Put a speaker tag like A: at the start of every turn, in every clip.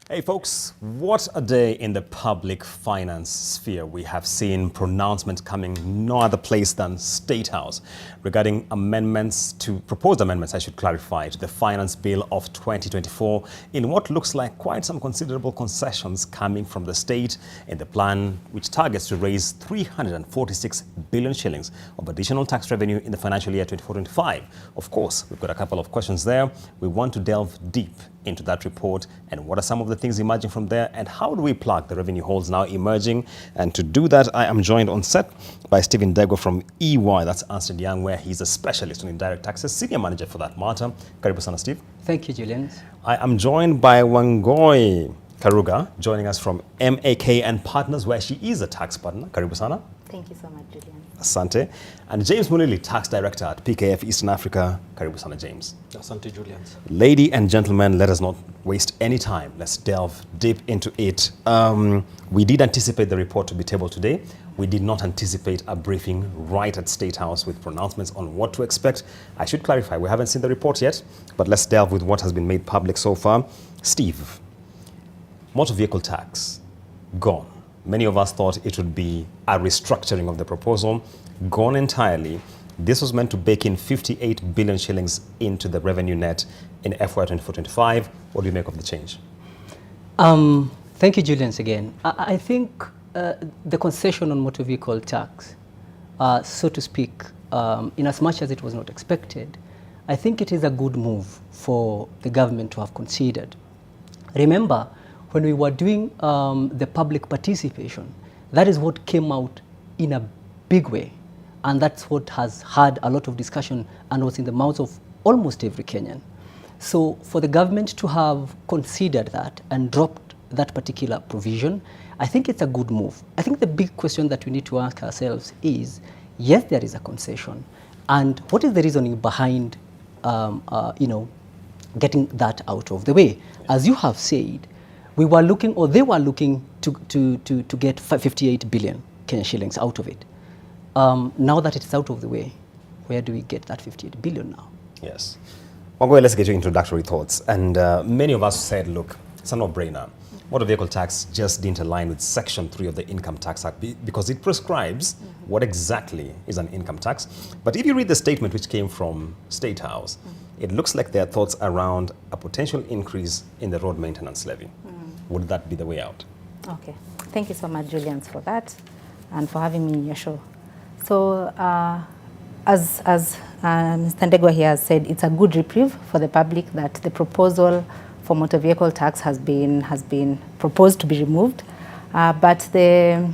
A: Hey folks, what a day in the public finance sphere. We have seen pronouncements coming no other place than State House regarding proposed amendments, I should clarify, to the Finance Bill of 2024 in what looks like quite some considerable concessions coming from the state in the plan which targets to raise 346 billion shillings of additional tax revenue in the financial year 24-25. Of course, we've got a couple of questions there. We want to delve deep into that report and what are some of the things emerging from there and how do we plug the revenue holes now emerging. And to do that, I am joined on set by Stephen Dego from EY, that's Ernst & Young, where he's a specialist on indirect taxes, senior manager for that matter. Karibu sana, Steve.
B: Thank you, Julian.
A: I am joined by Wangoi Karuga, joining us from MAK and Partners, where she is a tax partner. Karibu sana.
C: Thank you so much, Julian.
A: Asante. And James Mulili, tax director at PKF Eastern Africa. Karibu sana, James.
D: Asante, Julian.
A: Lady and gentlemen, let us not waste any time. Let's delve deep into it. We did anticipate the report to be tabled today. We did not anticipate a briefing right at State House with pronouncements on what to expect. I should clarify, we haven't seen the report yet, but let's delve with what has been made public so far. Steve, motor vehicle tax, gone. Many of us thought it would be a restructuring of the proposal, gone entirely. This was meant to bake in 58 billion shillings into the revenue net in FY 24-25. What do you make of the change?
B: Thank you, Julian, again. I think the concession on motor vehicle tax, so to speak, in as much as it was not expected, I think it is a good move for the government to have considered. Remember, when we were doing the public participation, that is what came out in a big way. And that's what has had a lot of discussion and was in the mouths of almost every Kenyan. So for the government to have considered that and dropped that particular provision, I think it's a good move. I think the big question that we need to ask ourselves is, yes, there is a concession. And what is the reasoning behind getting that out of the way? As you have said, we were looking, or they were looking to get 58 billion Kenyan shillings out of it. Now that it's out of the way, where do we get that 58 billion now?
A: Yes. Wangoi, let's get your introductory thoughts. And many of us said, look, it's a no-brainer. Motor vehicle tax just didn't align with Section 3 of the Income Tax Act because it prescribes what exactly is an income tax. But if you read the statement which came from State House, it looks like there are thoughts around a potential increase in the road maintenance levy. Would that be the way out?
C: Okay. Thank you so much, Julian, for that and for having me in your show. So as Mr. Ndegwa here has said, it's a good reprieve for the public that the proposal for motor vehicle tax has been proposed to be removed. But the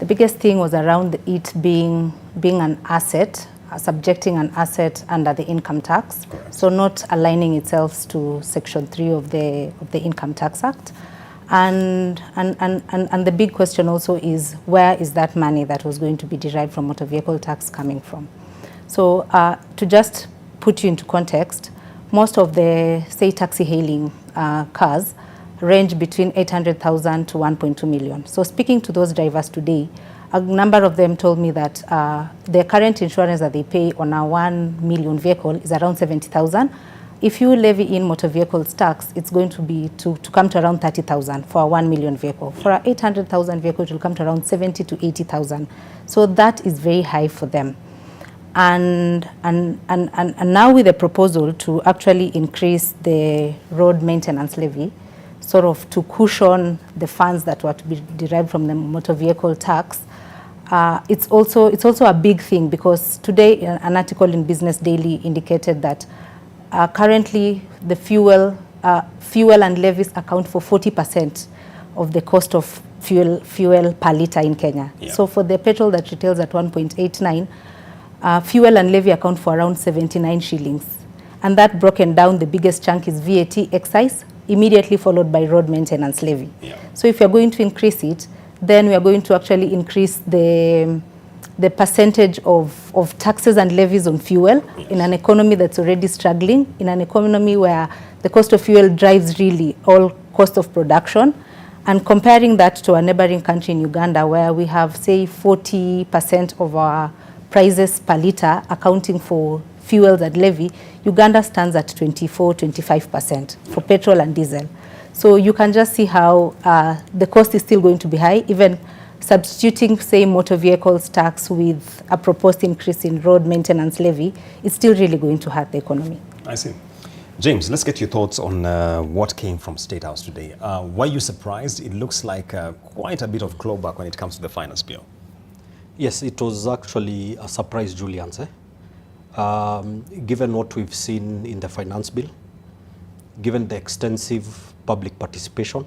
C: biggest thing was around it being an asset, subjecting an asset under the income tax.
A: Correct.
C: So not aligning itself to Section 3 of the Income Tax Act. And the big question also is, where is that money that was going to be derived from motor vehicle tax coming from? So to just put you into context, most of the, say, taxi hailing cars range between 800,000 to 1.2 million. So speaking to those drivers today, a number of them told me that their current insurance that they pay on a 1 million vehicle is around 70,000. If you levy in motor vehicles tax, it's going to be to come to around 30,000 for a 1 million vehicle. For a 800,000 vehicle, it will come to around 70 to 80,000. So that is very high for them. And now with the proposal to actually increase the road maintenance levy, sort of to cushion the funds that were to be derived from the motor vehicle tax, it's also a big thing because today an article in Business Daily indicated that currently the fuel and levies account for 40% of the cost of fuel per litre in Kenya. Yeah. So for the petrol that retails at 1.89, fuel and levy account for around 79 shillings. And that broken down, the biggest chunk is VAT excise, immediately followed by road maintenance levy. Yeah. So if you're going to increase it, then we are going to actually increase the percentage of taxes and levies on fuel. Yes. In an economy that's already struggling, in an economy where the cost of fuel drives really all cost of production, and comparing that to a neighboring country in Uganda, where we have, say, 40% of our prices per litre accounting for fuels and levy, Uganda stands at 24-25% for petrol and diesel. So you can just see how the cost is still going to be high. Even substituting, say, motor vehicles tax with a proposed increase in road maintenance levy is still really going to hurt the economy.
A: I see. James, let's get your thoughts on what came from State House today. Were you surprised? It looks like quite a bit of clawback when it comes to the finance bill.
D: Yes, it was actually a surprise, Julian. Given what we've seen in the finance bill, given the extensive public participation,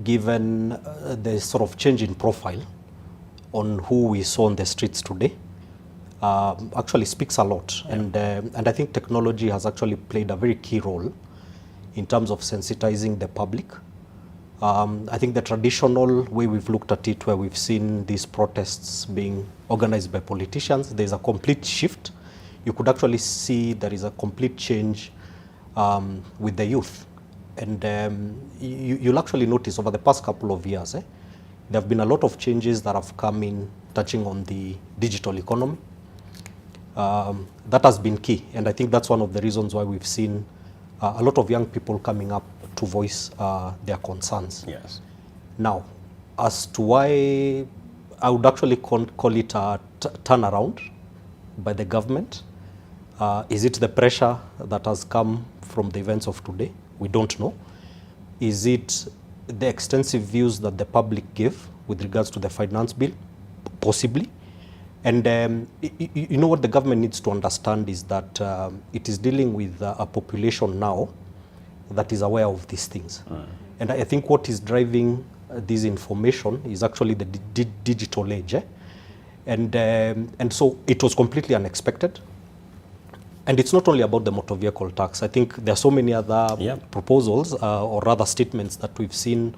D: given the sort of change in profile on who we saw on the streets today, actually speaks a lot. Yeah. And I think technology has actually played a very key role in terms of sensitizing the public. I think the traditional way we've looked at it, where we've seen these protests being organized by politicians, there's a complete shift. You could actually see there is a complete change with the youth. And you'll actually notice over the past couple of years, there have been a lot of changes that have come in touching on the digital economy. That has been key, and I think that's one of the reasons why we've seen a lot of young people coming up to voice their concerns.
A: Yes.
D: Now, as to why I would actually call it a turnaround by the government, is it the pressure that has come from the events of today? We don't know. Is it the extensive views that the public gave with regards to the finance bill? Possibly. And you know what the government needs to understand is that it is dealing with a population now that is aware of these things. And I think what is driving this information is actually the digital age. And so it was completely unexpected. And it's not only about the motor vehicle tax. I think there are so many other proposals or rather statements that we've seen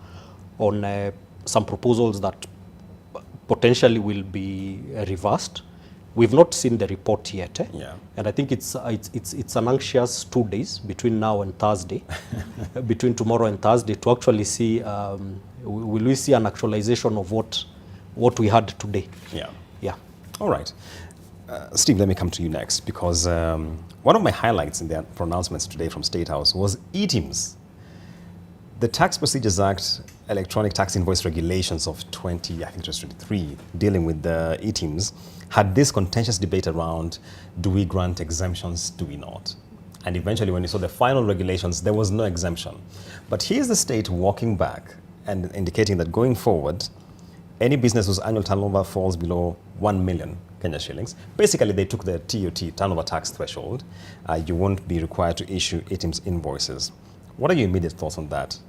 D: on some proposals that potentially will be reversed. We've not seen the report yet. And I think it's an anxious 2 days between now and Thursday, between tomorrow and Thursday, to actually see, will we see an actualization of what we had today? Yeah.
A: All right. Steve, let me come to you next, because one of my highlights in the pronouncements today from State House was eTIMS. The Tax Procedures Act, Electronic Tax Invoice Regulations of 2023, dealing with the eTIMS, had this contentious debate around, do we grant exemptions, do we not? And eventually, when you saw the final regulations, there was no exemption. But here's the state walking back and indicating that going forward, any business whose annual turnover falls below 1 million Kenya shillings, basically they took the TOT, turnover tax threshold. You won't be required to issue eTIMS invoices. What are your immediate thoughts on that?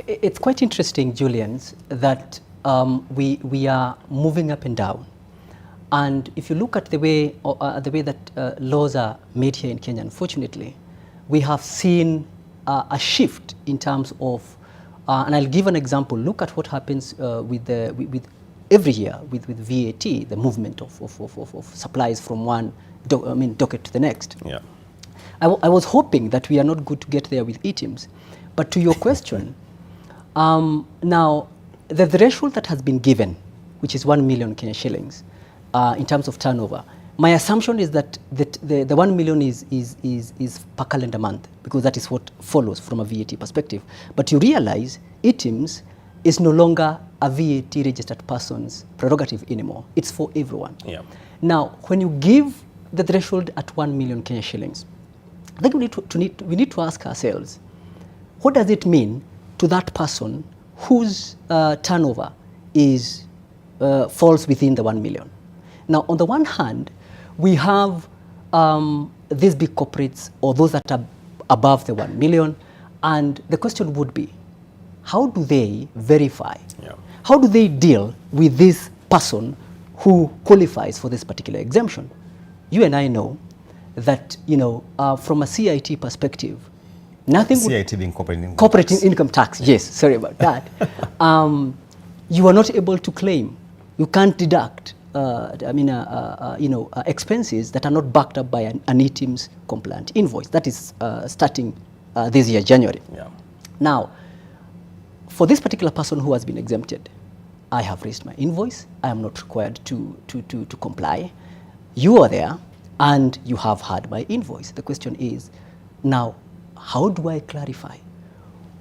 B: It's quite interesting, Julians, that we are moving up and down. And if you look at the way that laws are made here in Kenya, unfortunately, we have seen a shift in terms of, and I'll give an example. Look at what happens with every year with VAT, the movement of supplies from one docket to the next.
A: Yeah.
B: I was hoping that we are not good to get there with eTIMS. But to your question, now the threshold that has been given, which is 1 million Kenya shillings, in terms of turnover, my assumption is that the 1 million is per calendar month, because that is what follows from a VAT perspective. But you realize eTIMS is no longer a VAT registered person's prerogative anymore. It's for everyone.
A: Yeah.
B: Now, when you give the threshold at 1 million Kenya shillings, I think we need to ask ourselves, what does it mean to that person whose turnover falls within the 1 million? Now, on the one hand, we have these big corporates or those that are above the 1 million, and the question would be, how do they verify?
A: Yeah.
B: How do they deal with this person who qualifies for this particular exemption? You and I know that, from a CIT perspective, nothing
A: CIT being
B: corporate income tax. Yes, sorry about that. You are not able to claim. You can't deduct. Expenses that are not backed up by an eTIMS compliant invoice. That is starting this year, January.
A: Yeah.
B: Now, for this particular person who has been exempted, I have raised my invoice. I am not required to comply. You are there, and you have had my invoice. The question is, now, how do I clarify?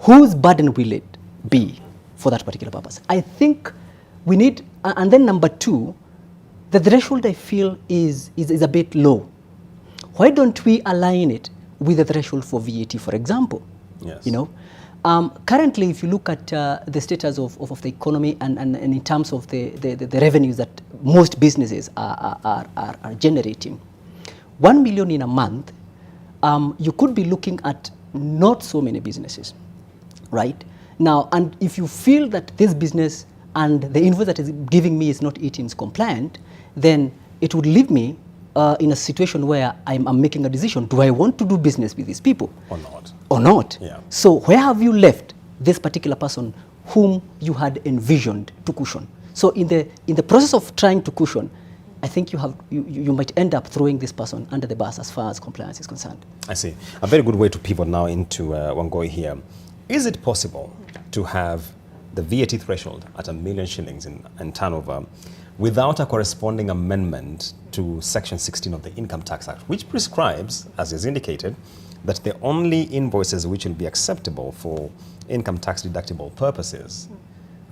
B: Whose burden will it be for that particular purpose? I think we need, and then number two, the threshold I feel is a bit low. Why don't we align it with the threshold for VAT, for example?
A: Yes.
B: You know, currently, if you look at the status of the economy and in terms of the revenues that most businesses are generating, 1 million in a month, you could be looking at not so many businesses, right? Now, and if you feel that this business and the invoice that is giving me is not ETIMS compliant, then it would leave me in a situation where I'm making a decision. Do I want to do business with these people?
A: Or not.
B: Or not?
A: Yeah.
B: So where have you left this particular person whom you had envisioned to cushion? So in the process of trying to cushion, I think you might end up throwing this person under the bus as far as compliance is concerned.
A: I see. A very good way to pivot now into Wangoi here. Is it possible to have the VAT threshold at 1 million shillings in turnover without a corresponding amendment to Section 16 of the Income Tax Act, which prescribes, as is indicated, that the only invoices which will be acceptable for income tax deductible purposes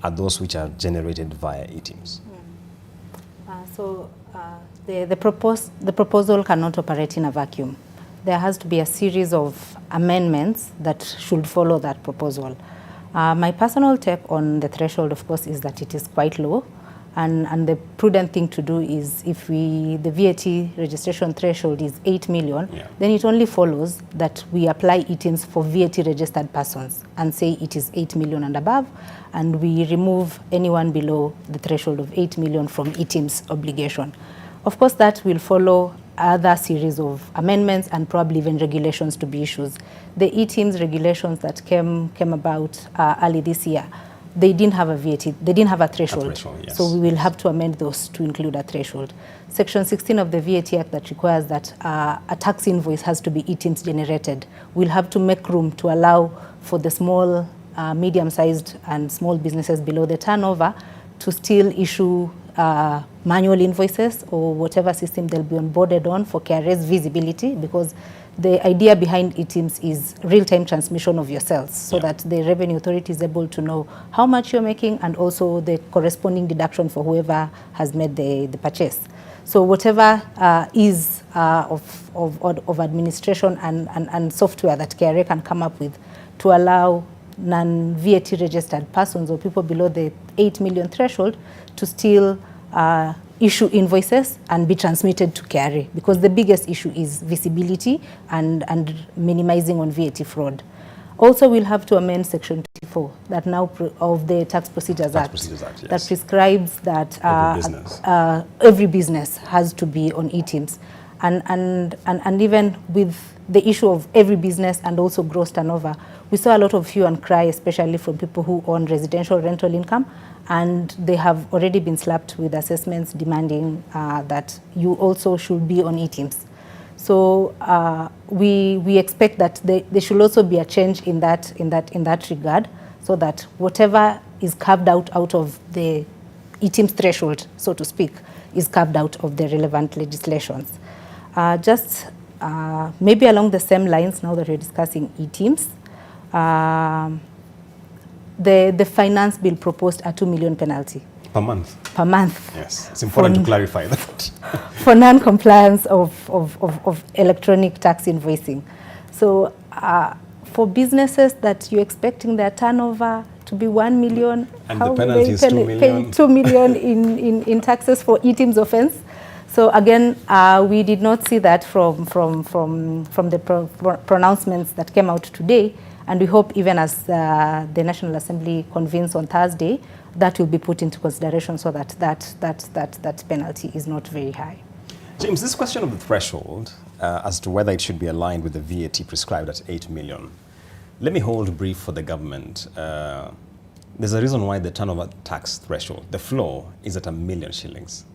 A: are those which are generated via ETIMS?
C: The proposal cannot operate in a vacuum. There has to be a series of amendments that should follow that proposal. My personal take on the threshold, of course, is that it is quite low. And the prudent thing to do is if the VAT registration threshold is 8 million, then it only follows that we apply ETIMS for VAT registered persons and say it is 8 million and above, and we remove anyone below the threshold of 8 million from ETIMS obligation. Of course, that will follow other series of amendments and probably even regulations to be issued. The ETIMS regulations that came about early this year, they didn't have a VAT, they didn't have a threshold.
A: Yes.
C: So we will have to amend those to include a threshold. Section 16 of the VAT Act that requires that a tax invoice has to be ETIMS generated. We'll have to make room to allow for the small, medium-sized and small businesses below the turnover to still issue manual invoices or whatever system they'll be onboarded on for KRA's visibility, because the idea behind ETIMS is real-time transmission of your sales so that the Revenue Authority is able to know how much you're making and also the corresponding deduction for whoever has made the purchase. So whatever is of administration and software that KRA can come up with to allow non-VAT registered persons or people below the 8 million threshold to still issue invoices and be transmitted to KRA, because the biggest issue is visibility and minimizing on VAT fraud. Also, we'll have to amend Section 24 that now of the Tax Procedures Act that prescribes that every business has to be on ETIMS, and even with the issue of every business and also gross turnover, we saw a lot of hue and cry, especially from people who own residential rental income, and they have already been slapped with assessments demanding that you also should be on ETIMS. So we expect that there should also be a change in that regard, so that whatever is carved out of the ETIMS threshold, so to speak, is carved out of the relevant legislations. Maybe along the same lines, now that we're discussing ETIMS, the finance bill proposed a 2 million penalty.
A: Per month?
C: Per month.
A: Yes, it's important to clarify that.
C: For non-compliance of electronic tax invoicing. So for businesses that you're expecting their turnover to be 1 million,
A: and the penalty is 2 million.
C: Pay 2 million in taxes for ETIMS offense. So again, we did not see that from the pronouncements that came out today, and we hope even as the National Assembly convenes on Thursday, that will be put into consideration so that penalty is not very high.
A: James, this question of the threshold as to whether it should be aligned with the VAT prescribed at 8 million, let me hold brief for the government. There's a reason why the turnover tax threshold, the floor, is at 1 million shillings.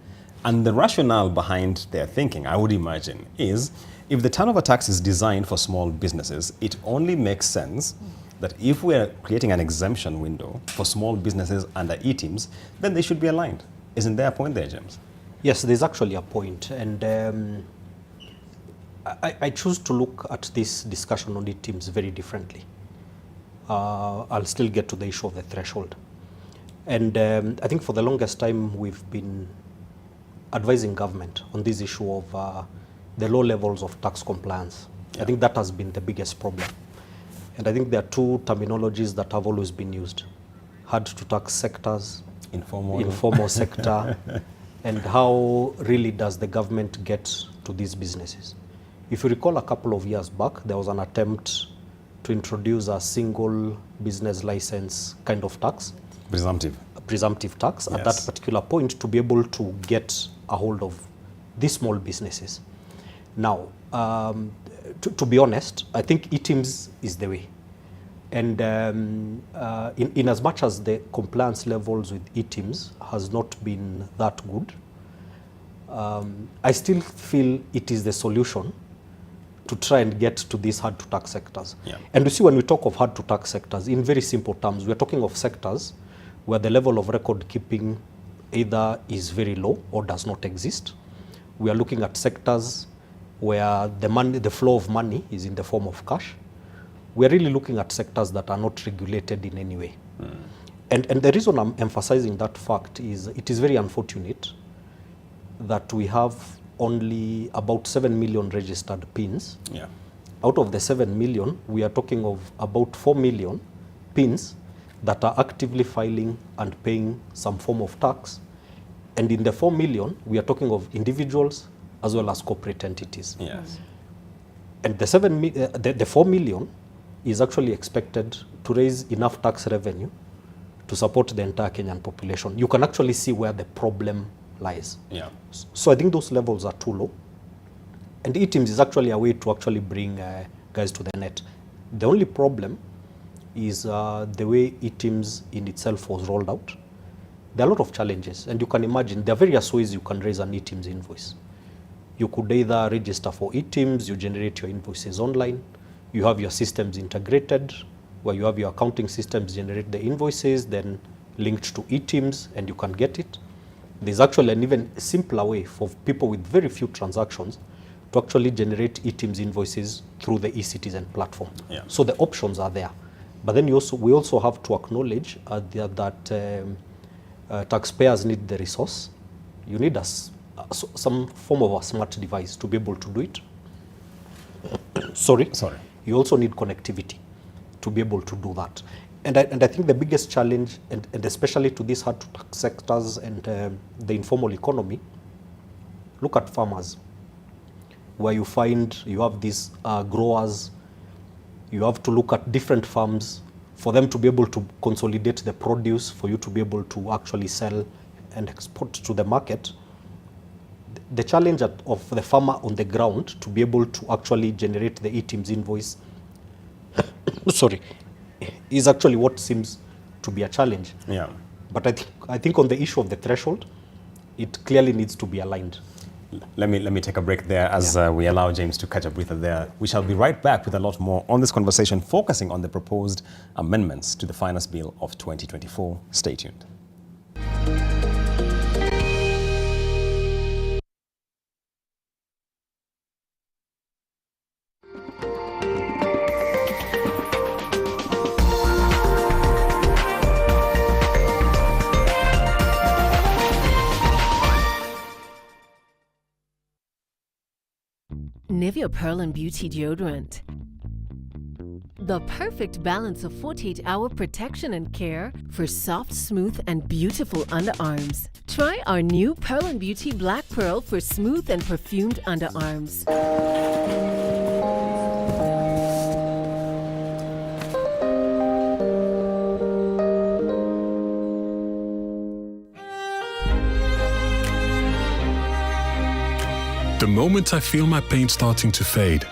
A: And the rationale behind their thinking, I would imagine, is if the turnover tax is designed for small businesses, it only makes sense that if we're creating an exemption window for small businesses under ETIMS, then they should be aligned. Isn't there a point there, James?
D: Yes, there's actually a point. And I choose to look at this discussion on ITIMS very differently. I'll still get to the issue of the threshold. And I think for the longest time we've been advising government on this issue of the low levels of tax compliance. I think that has been the biggest problem. And I think there are two terminologies that have always been used: hard to tax sectors, informal sector, and how really does the government get to these businesses. If you recall, a couple of years back, there was an attempt to introduce a single business license kind of tax. Presumptive tax at that particular point to be able to get a hold of these small businesses. Now, to be honest, I think ITIMS is the way. And in as much as the compliance levels with ITIMS has not been that good, I still feel it is the solution to try and get to these hard to tax sectors. And you see, when we talk of hard to tax sectors, in very simple terms, we're talking of sectors where the level of record keeping either is very low or does not exist. We are looking at sectors where the flow of money is in the form of cash. We're really looking at sectors that are not regulated in any way. And the reason I'm emphasizing that fact is it is very unfortunate that we have only about 7 million registered PINs. Out of the 7 million, we are talking of about 4 million PINs that are actively filing and paying some form of tax. And in the 4 million, we are talking of individuals as well as corporate entities. And the 4 million is actually expected to raise enough tax revenue to support the entire Kenyan population. You can actually see where the problem lies. So I think those levels are too low. And ITIMS is actually a way to actually bring guys to the net. The only problem is the way ITIMS in itself was rolled out. There are a lot of challenges, and you can imagine there are various ways you can raise an ITIMS invoice. You could either register for ITIMS, you generate your invoices online, you have your systems integrated, where you have your accounting systems generate the invoices, then linked to ITIMS, and you can get it. There's actually an even simpler way for people with very few transactions to actually generate ITIMS invoices through the eCitizen platform. So the options are there. But then we also have to acknowledge that taxpayers need the resource. You need some form of a smart device to be able to do it. Sorry. You also need connectivity to be able to do that. And I think the biggest challenge, and especially to these hard to tax sectors and the informal economy, look at farmers, where you find you have these growers. You have to look at different farms for them to be able to consolidate the produce, for you to be able to actually sell and export to the market. The challenge of the farmer on the ground to be able to actually generate the ITIMS invoice is actually what seems to be a challenge. But I think on the issue of the threshold, it clearly needs to be aligned.
A: Let me take a break there as we allow James to catch up with her there. We shall be right back with a lot more on this conversation, focusing on the proposed amendments to the Finance Bill of 2024. Stay tuned.
E: Nivea Pearl and Beauty Deodorant. The perfect balance of 48-hour protection and care for soft, smooth, and beautiful underarms. Try our new Pearl and Beauty Black Pearl for smooth and perfumed underarms.
F: The moment I feel my pain starting to fade,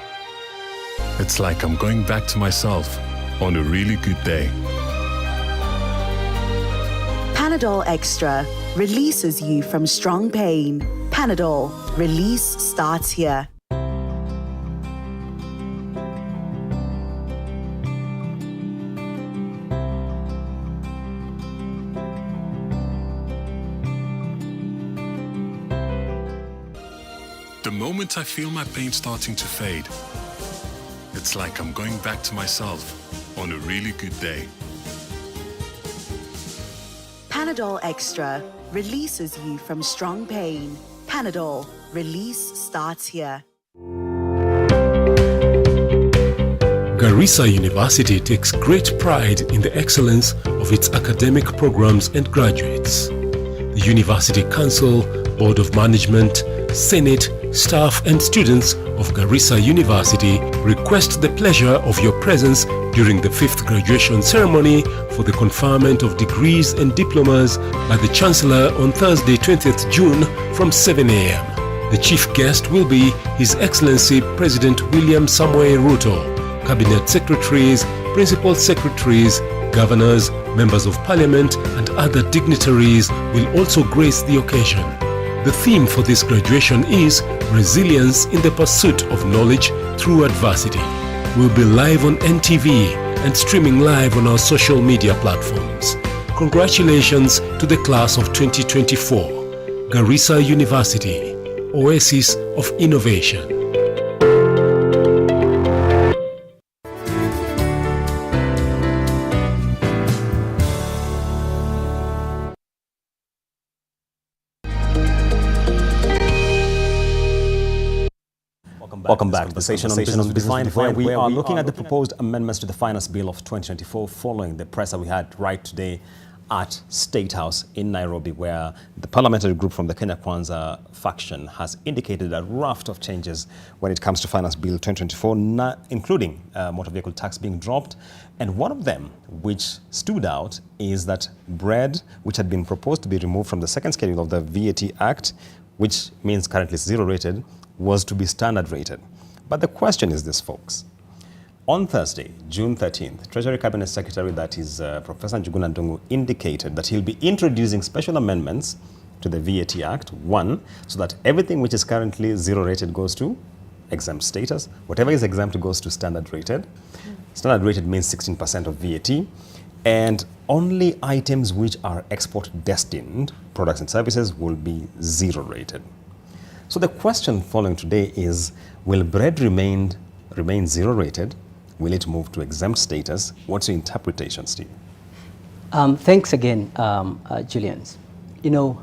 F: it's like I'm going back to myself on a really good day.
G: Panadol Extra releases you from strong pain. Panadol, release starts here.
F: The moment I feel my pain starting to fade, it's like I'm going back to myself on a really good day.
G: Panadol Extra releases you from strong pain. Panadol, release starts here.
H: Garissa University takes great pride in the excellence of its academic programs and graduates. The University Council, Board of Management, Senate, staff and students of Garissa University request the pleasure of your presence during the 5th graduation ceremony for the conferment of degrees and diplomas by the Chancellor on Thursday 20th June from 7 a.m. The chief guest will be His Excellency President William Samoei Ruto. Cabinet secretaries, principal secretaries, governors, members of parliament and other dignitaries will also grace the occasion. The theme for this graduation is Resilience in the Pursuit of Knowledge Through Adversity. We'll be live on NTV and streaming live on our social media platforms. Congratulations to the class of 2024. Garissa University, Oasis of Innovation.
A: Welcome back to the session on Business Defined, where we are looking at the proposed amendments to the Finance Bill of 2024 following the presser we had right today at State House in Nairobi, where the parliamentary group from the Kenya Kwanza faction has indicated a raft of changes when it comes to Finance Bill 2024, including motor vehicle tax being dropped. And one of them, which stood out, is that bread, which had been proposed to be removed from the second schedule of the VAT Act, which means currently zero rated, was to be standard rated. But the question is this, folks. On Thursday, June 13th, Treasury Cabinet Secretary, that is Professor Njuguna Ndung'u, indicated that he'll be introducing special amendments to the VAT Act, one, so that everything which is currently zero rated goes to exempt status. Whatever is exempt goes to standard rated. Standard rated means 16% of VAT. And only items which are export destined, products and services, will be zero rated. So the question following today is, will bread remain zero rated? Will it move to exempt status? What's your interpretation, Steve?
B: Thanks again, Julians. You know,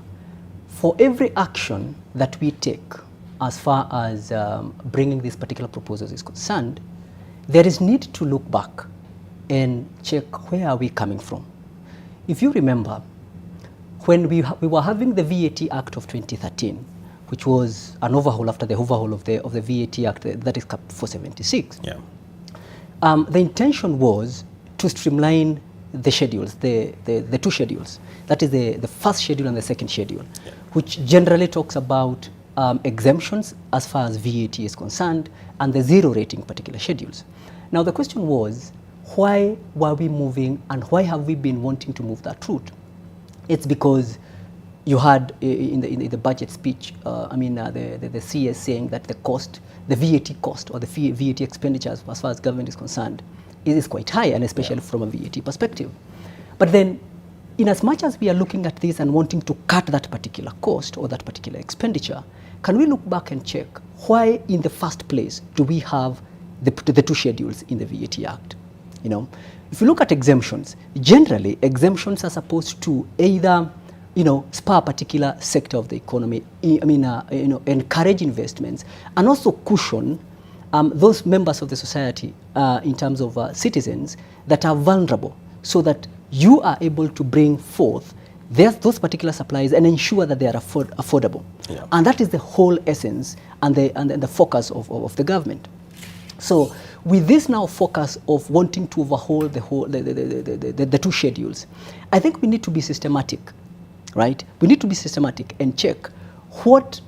B: for every action that we take as far as bringing these particular proposals is concerned, there is need to look back and check where are we coming from. If you remember, when we were having the VAT Act of 2013, which was an overhaul after the overhaul of the VAT Act, that is Cap 476.
A: Yeah.
B: The intention was to streamline the schedules, the two schedules. That is the first schedule and the second schedule, yeah, which generally talks about exemptions as far as VAT is concerned and the zero rating particular schedules. Now the question was, why were we moving and why have we been wanting to move that route? It's because you had in the budget speech, the CS saying that the cost, the VAT cost or the VAT expenditures as far as government is concerned is quite high, and especially from a VAT perspective. But then, in as much as we are looking at this and wanting to cut that particular cost or that particular expenditure, can we look back and check why in the first place do we have the two schedules in the VAT Act? You know, if you look at exemptions, generally exemptions are supposed to either spur a particular sector of the economy, encourage investments, and also cushion those members of the society in terms of citizens that are vulnerable, so that you are able to bring forth those particular supplies and ensure that they are affordable. Yeah. And that is the whole essence and the focus of the government. So with this now focus of wanting to overhaul the two schedules, I think we need to be systematic. Right? We need to be systematic and check what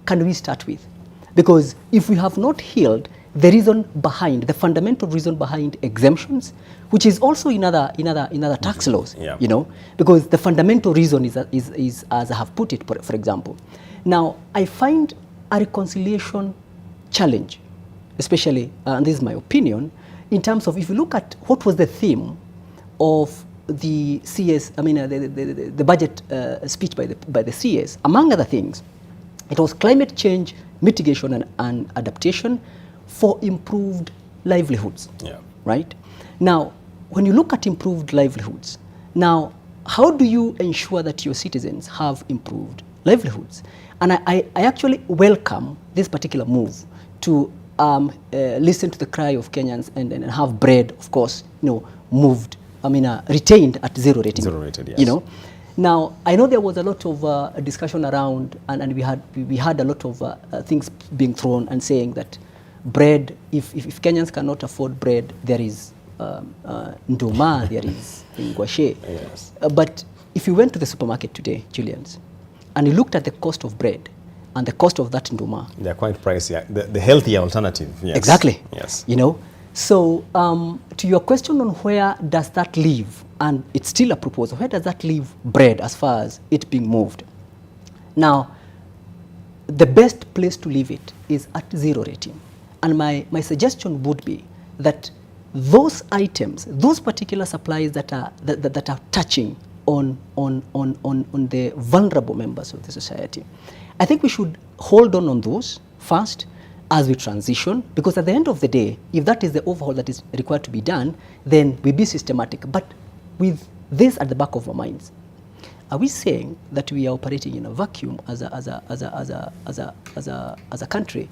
B: can we start with. Because if we have not healed the reason behind, the fundamental reason behind exemptions, which is also in other tax laws, yeah, because the fundamental reason is as I have put it, for example. Now, I find a reconciliation challenge, especially, and this is my opinion, in terms of if you look at what was the theme of the CS, the budget speech by the CS, among other things, it was climate change mitigation and adaptation for improved livelihoods.
A: Yeah.
B: Right? Now, when you look at improved livelihoods, now, how do you ensure that your citizens have improved livelihoods? And I actually welcome this particular move to listen to the cry of Kenyans and have bread, of course, retained at zero rating.
A: Zero rated, yes.
B: Now, I know there was a lot of discussion around, and we had a lot of things being thrown and saying that bread, if Kenyans cannot afford bread, there is nduma, there is ngwashe.
A: Yes.
B: But if you went to the supermarket today, Julians, and you looked at the cost of bread and the cost of that nduma,
A: they're quite pricey. The healthier alternative. Yes.
B: Exactly.
A: Yes.
B: So to your question on where does that leave, and it's still a proposal, where does that leave bread as far as it being moved? Now, the best place to leave it is at zero rating. And my suggestion would be that those items, those particular supplies that are touching on the vulnerable members of the society, I think we should hold on those first as we transition, because at the end of the day, if that is the overhaul that is required to be done, then we be systematic. But with this at the back of our minds, are we saying that we are operating in a vacuum as a country,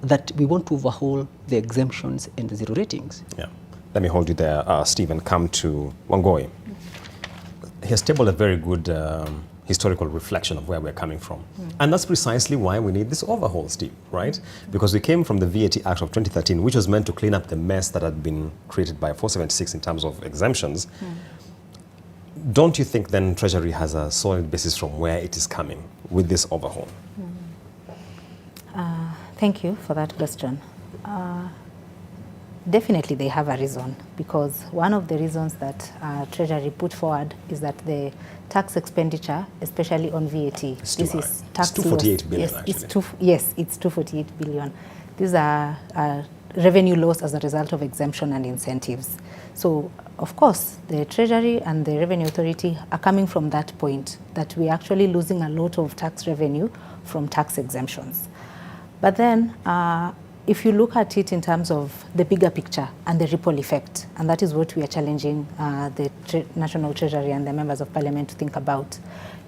B: that we want to overhaul the exemptions and the zero ratings?
A: Yeah. Let me hold you there, Steve, and come to Wangoi. He has tabled a very good historical reflection of where we're coming from. And that's precisely why we need this overhaul, Steve, right? Because we came from the VAT Act of 2013, which was meant to clean up the mess that had been created by 476 in terms of exemptions. Don't you think then Treasury has a solid basis from where it is coming with this overhaul?
C: Thank you for that question. Definitely they have a reason, because one of the reasons that Treasury put forward is that the tax expenditure, especially on VAT,
A: It's
C: this
A: too
C: is
A: high.
C: tax
A: It's 248
C: loss.
A: billion,
C: Yes,
A: actually.
C: it's 248 billion. These are revenue loss as a result of exemption and incentives. So, of course, the Treasury and the Revenue Authority are coming from that point, that we're actually losing a lot of tax revenue from tax exemptions. But then, if you look at it in terms of the bigger picture and the ripple effect, and that is what we are challenging the National Treasury and the members of Parliament to think about,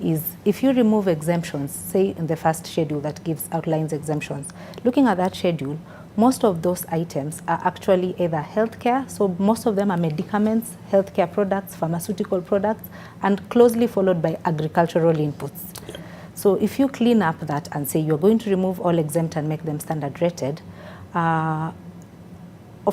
C: is if you remove exemptions, say in the first schedule that outlines exemptions, looking at that schedule, most of those items are actually either healthcare, so most of them are medicaments, healthcare products, pharmaceutical products, and closely followed by agricultural inputs. Yeah. So if you clean up that and say you're going to remove all exempt and make them standard rated, of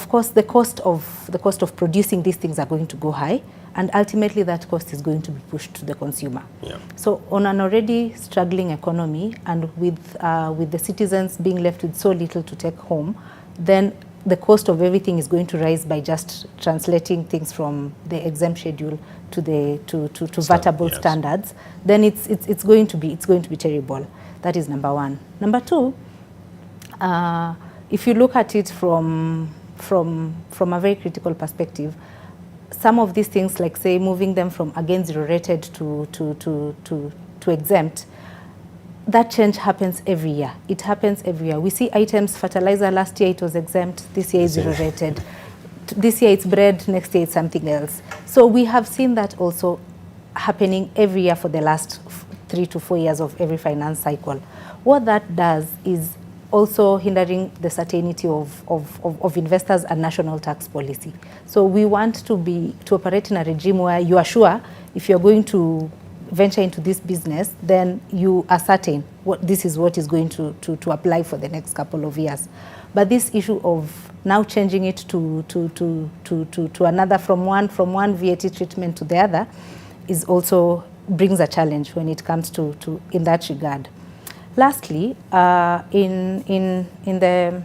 C: course the cost of producing these things are going to go high, and ultimately that cost is going to be pushed to the consumer.
A: Yeah.
C: So on an already struggling economy, and with the citizens being left with so little to take home, then the cost of everything is going to rise by just translating things from the exempt schedule to VATable standards. Then it's going to be terrible. That is number one. Number two, if you look at it from a very critical perspective, some of these things, like say moving them from again zero rated to exempt, that change happens every year. It happens every year. We see items, fertilizer last year it was exempt, this year it's zero rated. This year it's bread, next year it's something else. So we have seen that also happening every year for the last 3 to 4 years of every finance cycle. What that does is also hindering the certainty of investors and national tax policy. So we want to operate in a regime where you are sure if you're going to venture into this business, then you are certain this is what is going to apply for the next couple of years. But this issue of now changing it to another, from one VAT treatment to the other, is also brings a challenge when it comes to in that regard. Lastly, in the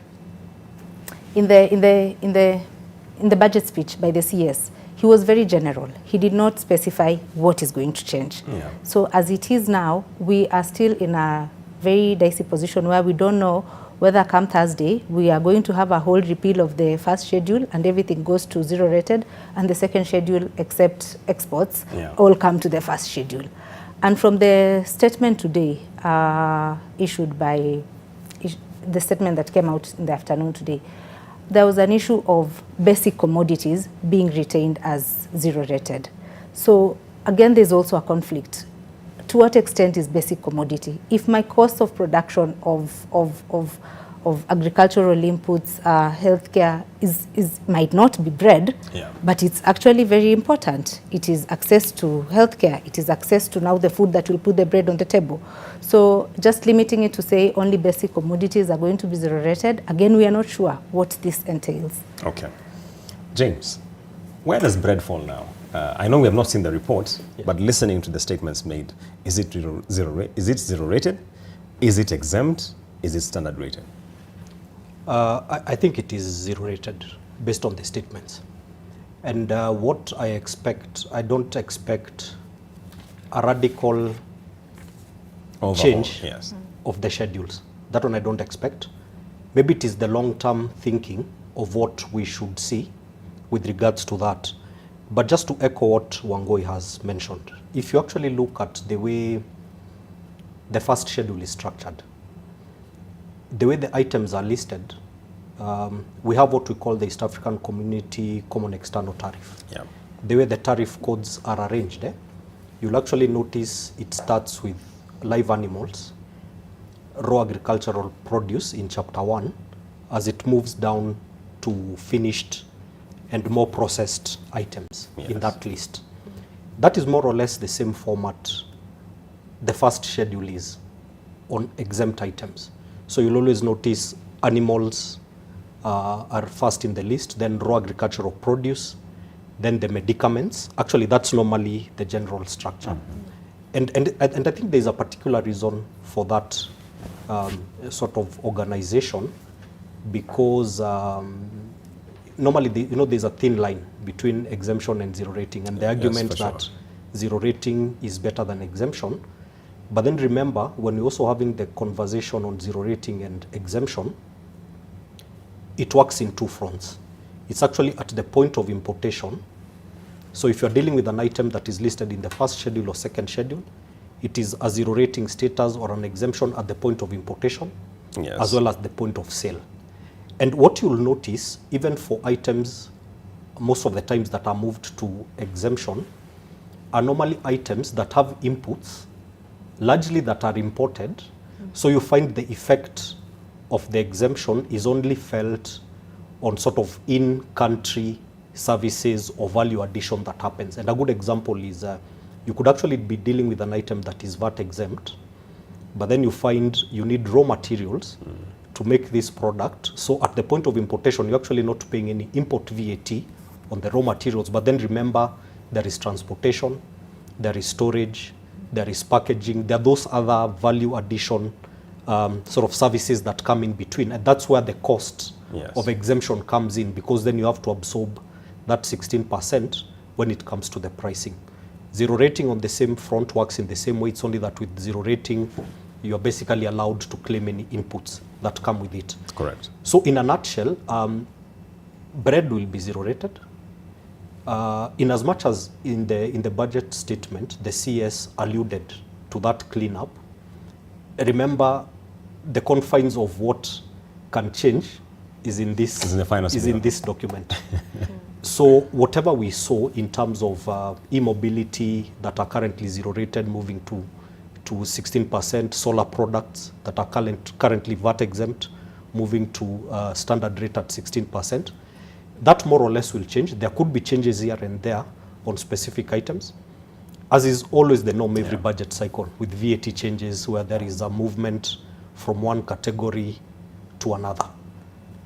C: budget speech by the CS, he was very general. He did not specify what is going to change. Yeah. So as it is now, we are still in a very dicey position where we don't know whether come Thursday we are going to have a whole repeal of the first schedule and everything goes to zero rated, and the second schedule, except exports, all come to the first schedule. And from the statement today issued by the statement that came out in the afternoon today, there was an issue of basic commodities being retained as zero rated. So again, there's also a conflict. To what extent is basic commodity? If my cost of production of agricultural inputs, healthcare might not be bread, but it's actually very important. It is access to healthcare. It is access to now the food that will put the bread on the table. So just limiting it to say only basic commodities are going to be zero rated, again, we are not sure what this entails.
A: Okay. James, where does bread fall now? I know we have not seen the report, but listening to the statements made, is it zero rated? Is it exempt? Is it standard rated?
D: I think it is zero rated based on the statements. And what I expect, I don't expect a radical change of the schedules. That one I don't expect. Maybe it is the long-term thinking of what we should see with regards to that. But just to echo what Wangui has mentioned, if you actually look at the way the first schedule is structured, the way the items are listed, we have what we call the East African Community Common External Tariff.
A: Yeah.
D: The way the tariff codes are arranged, you'll actually notice it starts with live animals, raw agricultural produce in chapter 1, as it moves down to finished and more processed items in that list. That is more or less the same format the first schedule is on exempt items. So you'll always notice animals are first in the list, then raw agricultural produce, then the medicaments. Actually, that's normally the general structure. And I think there's a particular reason for that sort of organization, because normally there's a thin line between exemption and zero rating, and the argument that zero rating is better than exemption. But then remember, when we're also having the conversation on zero rating and exemption, it works in two fronts. It's actually at the point of importation. So if you're dealing with an item that is listed in the first schedule or second schedule, it is a zero rating status or an exemption at the point of importation, as well as the point of sale. And what you'll notice, even for items, most of the times that are moved to exemption, are normally items that have inputs, largely that are imported. So you find the effect of the exemption is only felt on sort of in-country services or value addition that happens. And a good example is you could actually be dealing with an item that is VAT exempt, but then you find you need raw materials to make this product. So at the point of importation, you're actually not paying any import VAT on the raw materials. But then remember, there is transportation, there is storage, there is packaging, there are those other value addition sort of services that come in between. And that's where the cost of exemption comes in, because then you have to absorb that 16% when it comes to the pricing. Zero rating on the same front works in the same way. It's only that with zero rating, you're basically allowed to claim any inputs that come with it.
A: Correct.
D: So in a nutshell, bread will be zero rated. In as much as in the budget statement, the CS alluded to that cleanup. Remember, the confines of what can change is in this in this document. So whatever we saw in terms of e-mobility that are currently zero rated moving to 16%, solar products that are currently VAT exempt moving to standard rate at 16%, that more or less will change. There could be changes here and there on specific items, as is always the norm every budget cycle with VAT changes where there is a movement from one category to another.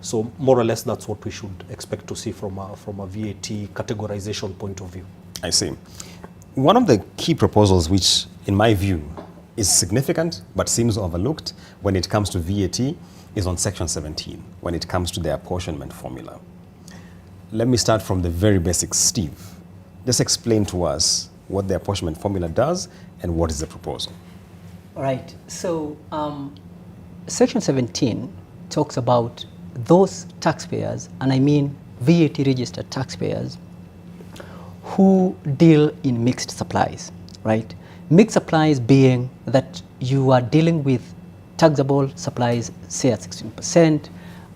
D: So more or less that's what we should expect to see from a VAT categorization point of view.
A: I see. One of the key proposals which, in my view, is significant but seems overlooked when it comes to VAT is on Section 17, when it comes to the apportionment formula. Let me start from the very basics. Steve, just explain to us what the apportionment formula does and what is the proposal.
B: All right. So Section 17 talks about those taxpayers, and I mean VAT registered taxpayers, who deal in mixed supplies, right? Mixed supplies being that you are dealing with taxable supplies, say at 16%,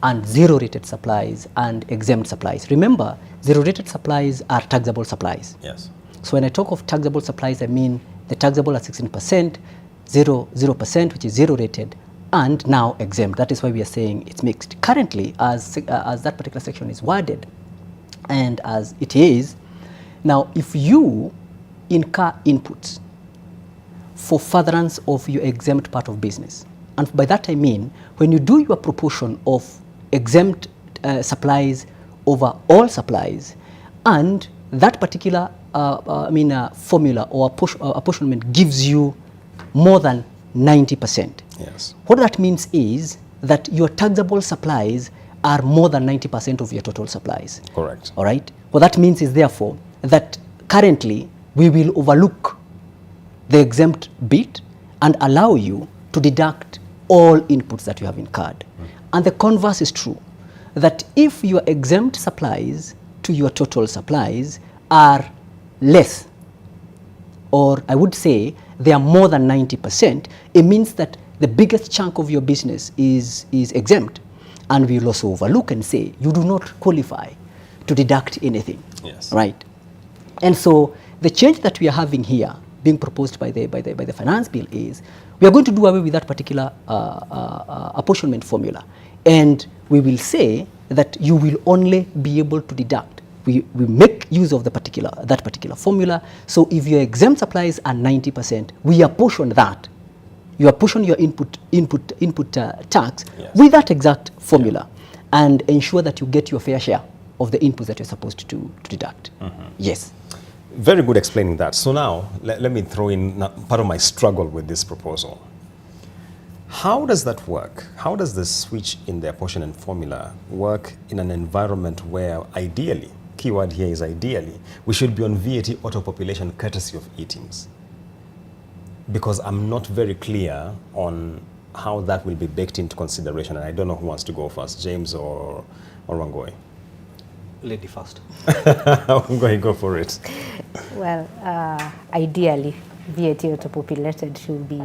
B: and zero-rated supplies and exempt supplies. Remember, zero-rated supplies are taxable supplies.
A: Yes.
B: So when I talk of taxable supplies, I mean the taxable at 16%, 0%, which is zero-rated, and now exempt. That is why we are saying it's mixed. Currently, as that particular section is worded, and as it is, now if you incur inputs for furtherance of your exempt part of business, and by that I mean when you do your proportion of exempt supplies over all supplies, and that particular formula or apportionment gives you more than 90%.
A: Yes.
B: What that means is that your taxable supplies are more than 90% of your total supplies.
A: Correct.
B: All right? What that means is therefore that currently we will overlook the exempt bit and allow you to deduct all inputs that you have incurred. And the converse is true, that if your exempt supplies to your total supplies are less, or I would say they are more than 90%, it means that the biggest chunk of your business is exempt. And we will also overlook and say you do not qualify to deduct anything.
A: Yes.
B: Right? And so the change that we are having here, being proposed by the finance bill, is we are going to do away with that particular apportionment formula, and we will say that you will only be able to deduct. We make use of that particular formula. So if your exempt supplies are 90%, we apportion that. You apportion your input tax,
A: yes,
B: with that exact formula, and ensure that you get your fair share of the inputs that you're supposed to deduct. Yes.
A: Very good explaining that. So now, let me throw in part of my struggle with this proposal. How does that work? How does the switch in the apportionment formula work in an environment where ideally, keyword here is ideally, we should be on VAT auto-population courtesy of e-teams? Because I'm not very clear on how that will be baked into consideration, and I don't know who wants to go first, James or Wangoi.
D: Lady first.
A: I'm going to go for it.
C: Well, ideally, VAT auto-populated should be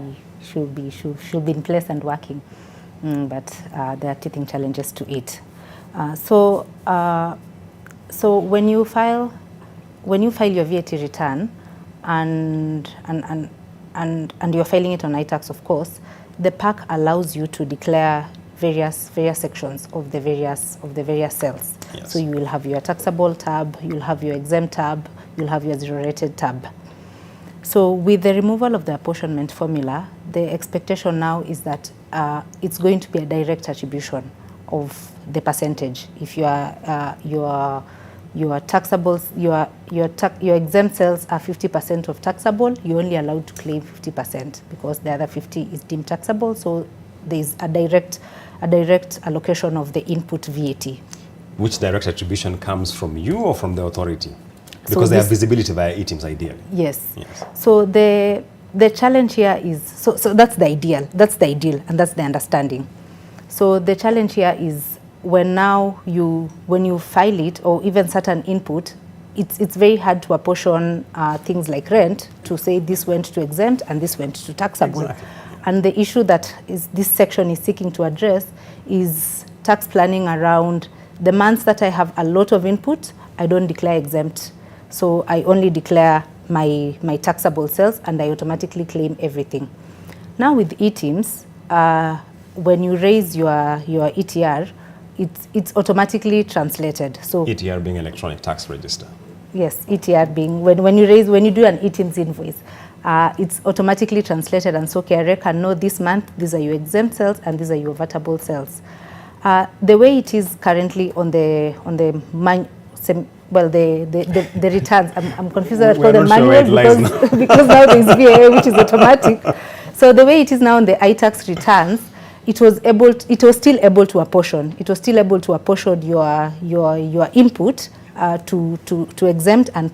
C: in place and working, but there are teething challenges to it. So when you file your VAT return and you're filing it on iTax, of course, the PAC allows you to declare various sections of the various cells.
A: Yes.
C: So you will have your taxable tab, you'll have your exempt tab, you'll have your zero-rated tab. So with the removal of the apportionment formula, the expectation now is that it's going to be a direct attribution of the percentage. If your taxable, your exempt cells are 50% of taxable, you're only allowed to claim 50% because the other 50 is deemed taxable. So there is a direct allocation of the input VAT.
A: Which direct attribution comes from you or from the authority? Because they have visibility via e-teams ideally.
C: Yes.
A: Yes.
C: So the challenge here is, so that's the ideal, and that's the understanding. So the challenge here is when you file it, or even certain input, it's very hard to apportion things like rent to say this went to exempt and this went to taxable.
A: Exactly.
C: And the issue that this section is seeking to address is tax planning around the months that I have a lot of input, I don't declare exempt. So I only declare my taxable cells and I automatically claim everything. Now with e-teams, when you raise your ETR, it's automatically translated. So
A: ETR being electronic tax register.
C: Yes, ETR being when you do an e-teams invoice, it's automatically translated, and so KRA can know this month these are your exempt cells and these are your vertable cells. The way it is currently on the returns, I'm confused about the manual because now there is VAA, which is automatic. So the way it is now on the iTax returns, it was still able to apportion. It was still able to apportion your input to exempt and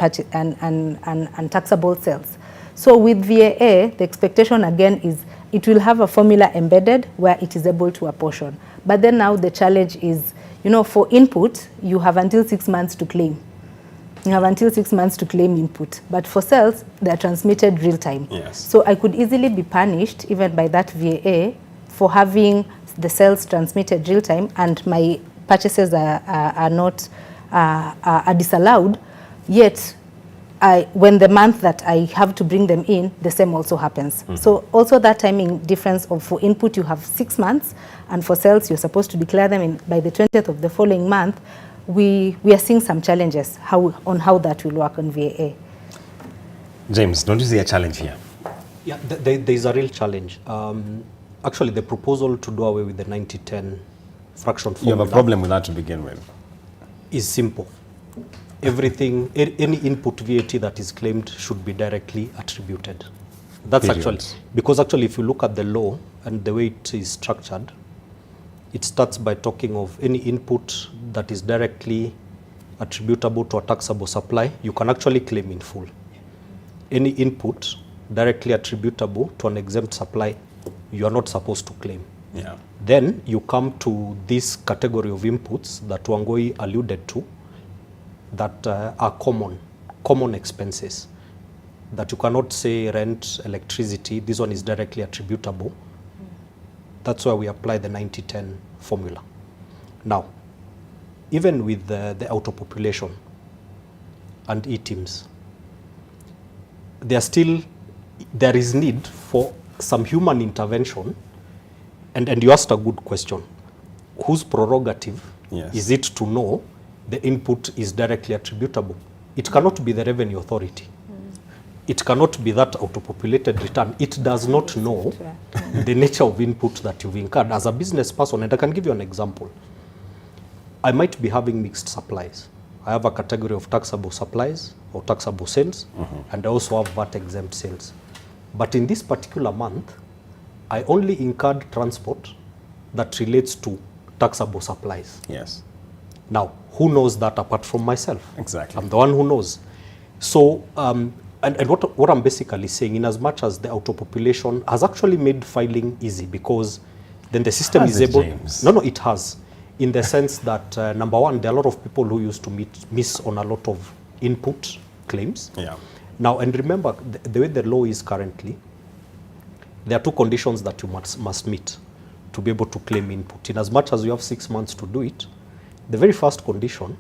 C: taxable cells. So with VAA, the expectation again is it will have a formula embedded where it is able to apportion. But then now the challenge is, for input, you have until 6 months to claim. You have until 6 months to claim input. But for cells, they are transmitted real time.
A: Yes.
C: So I could easily be punished even by that VAA for having the sales transmitted real time and my purchases are not are disallowed, yet when the month that I have to bring them in, the same also happens. So also that timing difference of for input you have 6 months, and for sales you're supposed to declare them by the 20th of the following month. We are seeing some challenges on how that will work on VAA.
A: James, don't you see a challenge here?
D: Yeah, there is a real challenge. Actually, the proposal to do away with the 90-10 fraction formula.
A: You have a problem with that to begin with.
D: Is simple. Everything, any input VAT that is claimed should be directly attributed. That's
A: Period.
D: actually, because actually if you look at the law and the way it is structured, it starts by talking of any input that is directly attributable to a taxable supply, you can actually claim in full. Any input directly attributable to an exempt supply, you are not supposed to claim.
A: Yeah.
D: Then you come to this category of inputs that Wangoi alluded to, that are common expenses, that you cannot say rent, electricity, this one is directly attributable. That's why we apply the 90-10 formula. Now, even with the auto-population and e-teams, there is need for some human intervention, and you asked a good question. Whose prerogative is it to know the input is directly attributable? It cannot be the revenue authority. It cannot be that auto-populated return. It does not know the nature of input that you've incurred as a business person. And I can give you an example. I might be having mixed supplies. I have a category of taxable supplies or taxable sales, and I also have VAT exempt sales. But in this particular month, I only incurred transport that relates to taxable supplies.
A: Yes.
D: Now, who knows that apart from myself?
A: Exactly.
D: I'm the one who knows. So, and what I'm basically saying, in as much as the auto-population has actually made filing easy, because then the system
A: Has
D: is
A: it,
D: able...
A: James?
D: No, it has. In the sense that, number one, there are a lot of people who used to miss on a lot of input claims.
A: Yeah.
D: Now, and remember, the way the law is currently, there are two conditions that you must meet to be able to claim input. In as much as you have 6 months to do it, the very first condition,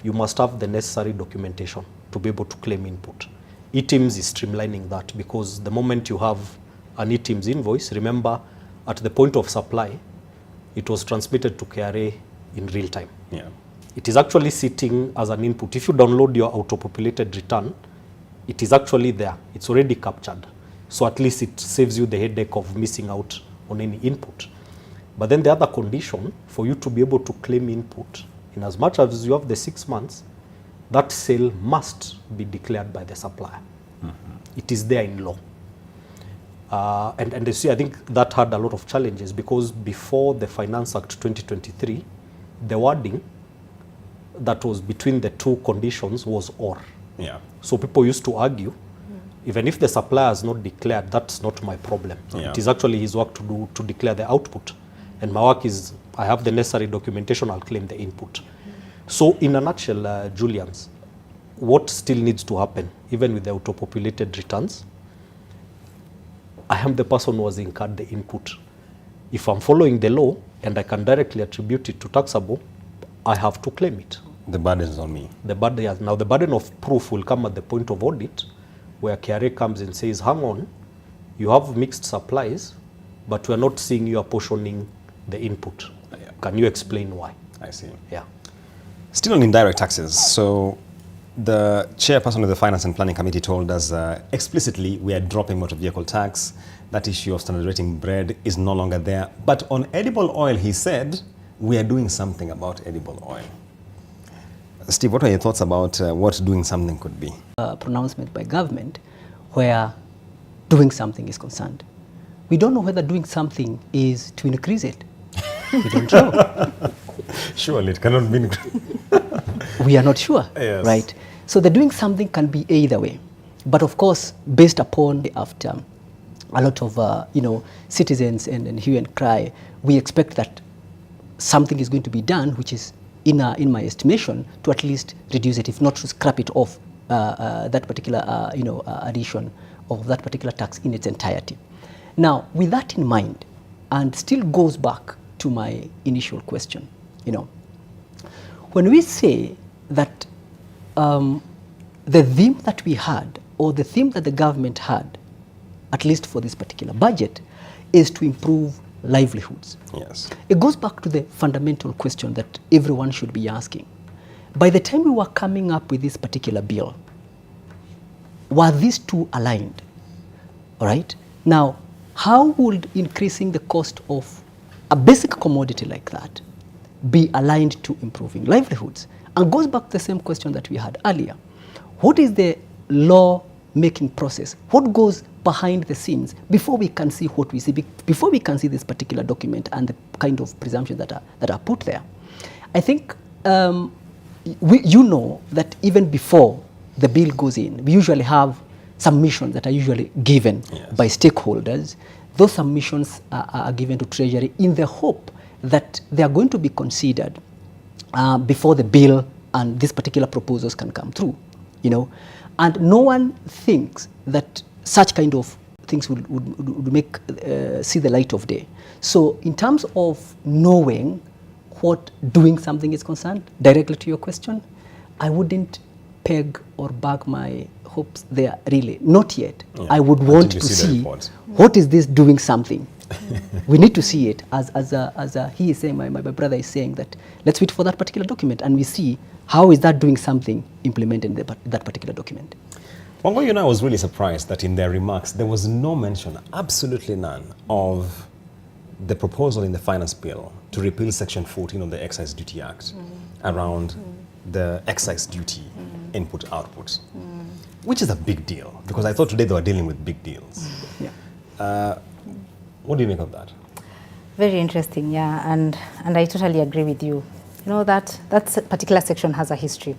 D: you must have the necessary documentation to be able to claim input. eTeams is streamlining that, because the moment you have an eTeams invoice, remember, at the point of supply, it was transmitted to KRA in real time.
A: Yeah.
D: It is actually sitting as an input. If you download your auto-populated return, it is actually there. It's already captured. So at least it saves you the headache of missing out on any input. But then the other condition for you to be able to claim input, in as much as you have the 6 months, that sale must be declared by the supplier. It is there in law. And you see, I think that had a lot of challenges, because before the Finance Act 2023, the wording that was between the two conditions was or.
A: Yeah.
D: So people used to argue, even if the supplier has not declared, that's not my problem.
A: Yeah.
D: It is actually his work to do to declare the output. And my work is, I have the necessary documentation, I'll claim the input. So in a nutshell, Julians, what still needs to happen, even with the auto-populated returns? I am the person who has incurred the input. If I'm following the law and I can directly attribute it to taxable, I have to claim it.
A: The burden is on me.
D: Now the burden of proof will come at the point of audit, where KRA comes and says, hang on, you have mixed supplies, but we're not seeing you apportioning the input.
A: Yeah.
D: Can you explain why?
A: I see.
D: Yeah.
A: Still on indirect taxes. So the chairperson of the Finance and Planning Committee told us explicitly we are dropping motor vehicle tax. That issue of standard rating bread is no longer there. But on edible oil, he said, we are doing something about edible oil. Steve, what are your thoughts about what doing something could be?
B: A pronouncement by government where doing something is concerned. We don't know whether doing something is to increase it. We don't know.
A: Surely it cannot be.
B: We are not sure,
A: Yes.
B: right? So the doing something can be either way. But of course, based upon after a lot of citizens and hue and cry, we expect that something is going to be done, which is in my estimation, to at least reduce it, if not to scrap it off that particular addition of that particular tax in its entirety. Now, with that in mind, and still goes back to my initial question. You know, when we say that the theme that we had, or the theme that the government had, at least for this particular budget, is to improve livelihoods.
A: Yes.
B: It goes back to the fundamental question that everyone should be asking. By the time we were coming up with this particular bill, were these two aligned? All right? Now, how would increasing the cost of a basic commodity like that be aligned to improving livelihoods? And goes back to the same question that we had earlier. What is the law-making process? What goes behind the scenes before we can see what we see, before we can see this particular document and the kind of presumptions that are put there? I think you know that even before the bill goes in, we usually have submissions that are usually given by stakeholders. Those submissions are given to Treasury in the hope that they are going to be considered before the bill and these particular proposals can come through, you know. And no one thinks that such kind of things would make see the light of day. So in terms of knowing what doing something is concerned, directly to your question, I wouldn't peg or bag my hopes there, really, not yet.
A: Yeah.
B: I would want to see what is this doing something. We need to see it as he is saying, my brother is saying, that let's wait for that particular document and we see how is that doing something implemented in that particular document.
A: Well, you know, I was really surprised that in their remarks there was no mention, absolutely none, of the proposal in the finance bill to repeal Section 14 of the Excise Duty Act around the excise duty input-output, which is a big deal, because I thought today they were dealing with big deals.
B: Yeah.
A: What do you make of that?
C: Very interesting, yeah, and I totally agree with you. You know, that particular section has a history.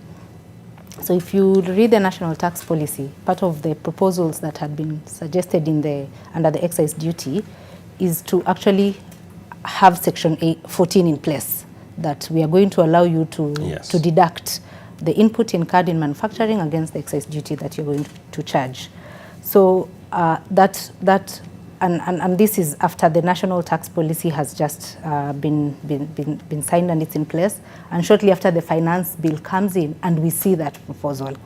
C: So if you read the national tax policy, part of the proposals that had been suggested under the excise duty is to actually have Section 14 in place, that we are going to allow you to deduct the input incurred in manufacturing against the excise duty that you're going to charge. So and this is after the national tax policy has just been signed and it's in place, and shortly after the finance bill comes in and we see that proposal.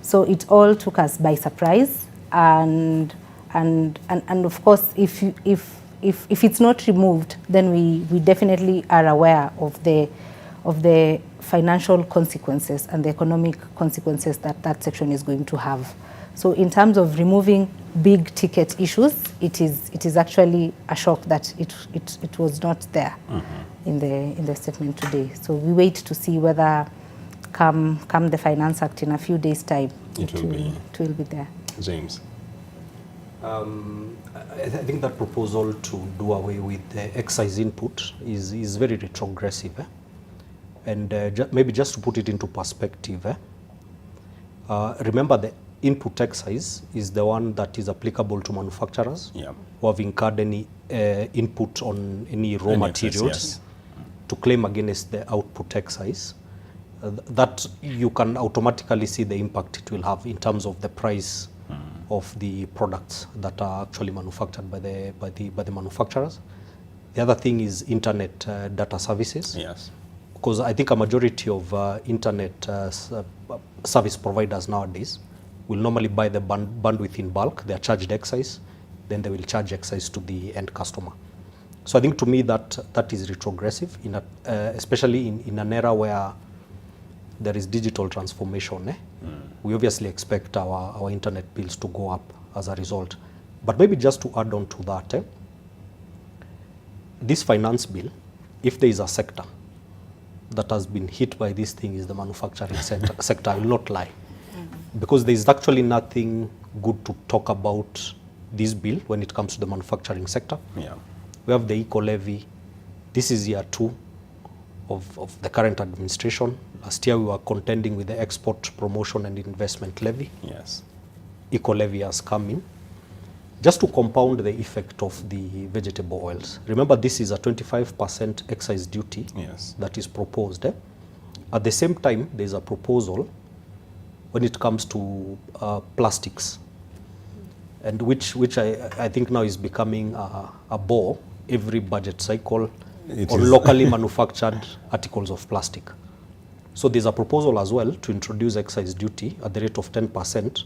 C: So it all took us by surprise, and of course if it's not removed, then we definitely are aware of the financial consequences and the economic consequences that section is going to have. So in terms of removing big ticket issues, it is actually a shock that it was not there in the statement today. So we wait to see whether come the Finance Act in a few days' time it will be there.
A: James.
D: I think that proposal to do away with the excise input is very retrogressive. And maybe just to put it into perspective, remember the input excise is the one that is applicable to manufacturers who have incurred any input on any raw materials to claim against the output excise. That you can automatically see the impact it will have in terms of the price of the products that are actually manufactured by the manufacturers. The other thing is internet data services.
A: Yes.
D: Because I think a majority of internet service providers nowadays will normally buy the bandwidth in bulk. They are charged excise, then they will charge excise to the end customer. So I think to me that is retrogressive, especially in an era where there is digital transformation. We obviously expect our internet bills to go up as a result. But maybe just to add on to that, this finance bill, if there is a sector that has been hit by this thing, is the manufacturing sector, I will not lie. Because there is actually nothing good to talk about this bill when it comes to the manufacturing sector.
A: Yeah.
D: We have the eco-levy. This is year 2 of the current administration. Last year we were contending with the export promotion and investment levy.
A: Yes.
D: Eco-levy has come in. Just to compound the effect of the vegetable oils. Remember, this is a 25% excise duty that is proposed. At the same time, there is a proposal when it comes to plastics, and which I think now is becoming a bore every budget cycle
A: It
D: on
A: is.
D: locally manufactured articles of plastic. So there's a proposal as well to introduce excise duty at the rate of 10%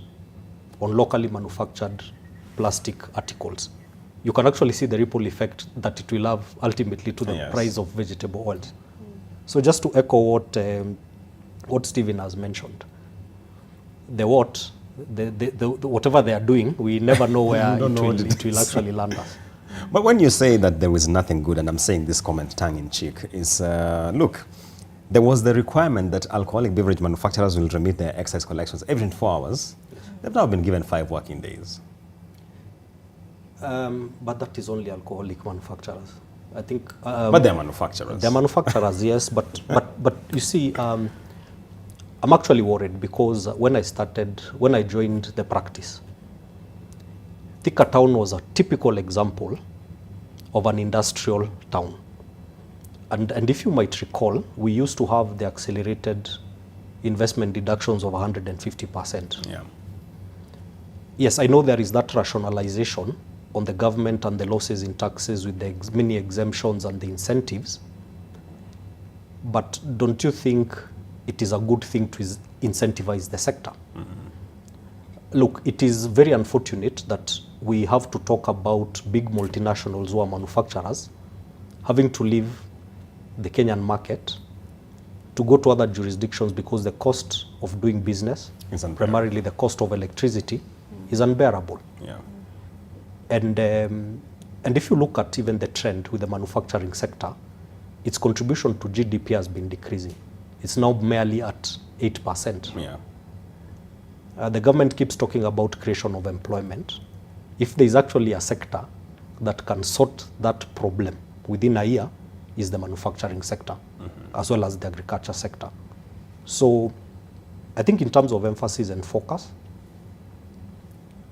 D: on locally manufactured plastic articles. You can actually see the ripple effect that it will have ultimately to the
A: Yes.
D: price of vegetable oils. So just to echo what Stephen has mentioned, the whatever they are doing, we never know where
A: don't know what
D: it will actually land us.
A: But when you say that there is nothing good, and I'm saying this comment tongue in cheek, is look, there was the requirement that alcoholic beverage manufacturers will remit their excise collections every 24 hours. They've now been given 5 working days.
D: But that is only alcoholic manufacturers. I think.
A: But they're manufacturers.
D: They're manufacturers, yes. But you see, I'm actually worried because when I joined the practice, Thika Town was a typical example of an industrial town. And if you might recall, we used to have the accelerated investment deductions of 150%.
A: Yeah.
D: Yes, I know there is that rationalization on the government and the losses in taxes with the many exemptions and the incentives. But don't you think it is a good thing to incentivize the sector? Mm-hmm. Look, it is very unfortunate that we have to talk about big multinationals who are manufacturers having to leave the Kenyan market to go to other jurisdictions because the cost of doing business, primarily the cost of electricity, is unbearable.
A: Yeah.
D: And if you look at even the trend with the manufacturing sector, its contribution to GDP has been decreasing. It's now merely at 8%.
A: Yeah.
D: The government keeps talking about creation of employment. If there is actually a sector that can sort that problem within a year, is the manufacturing sector, as well as the agriculture sector. So I think in terms of emphasis and focus,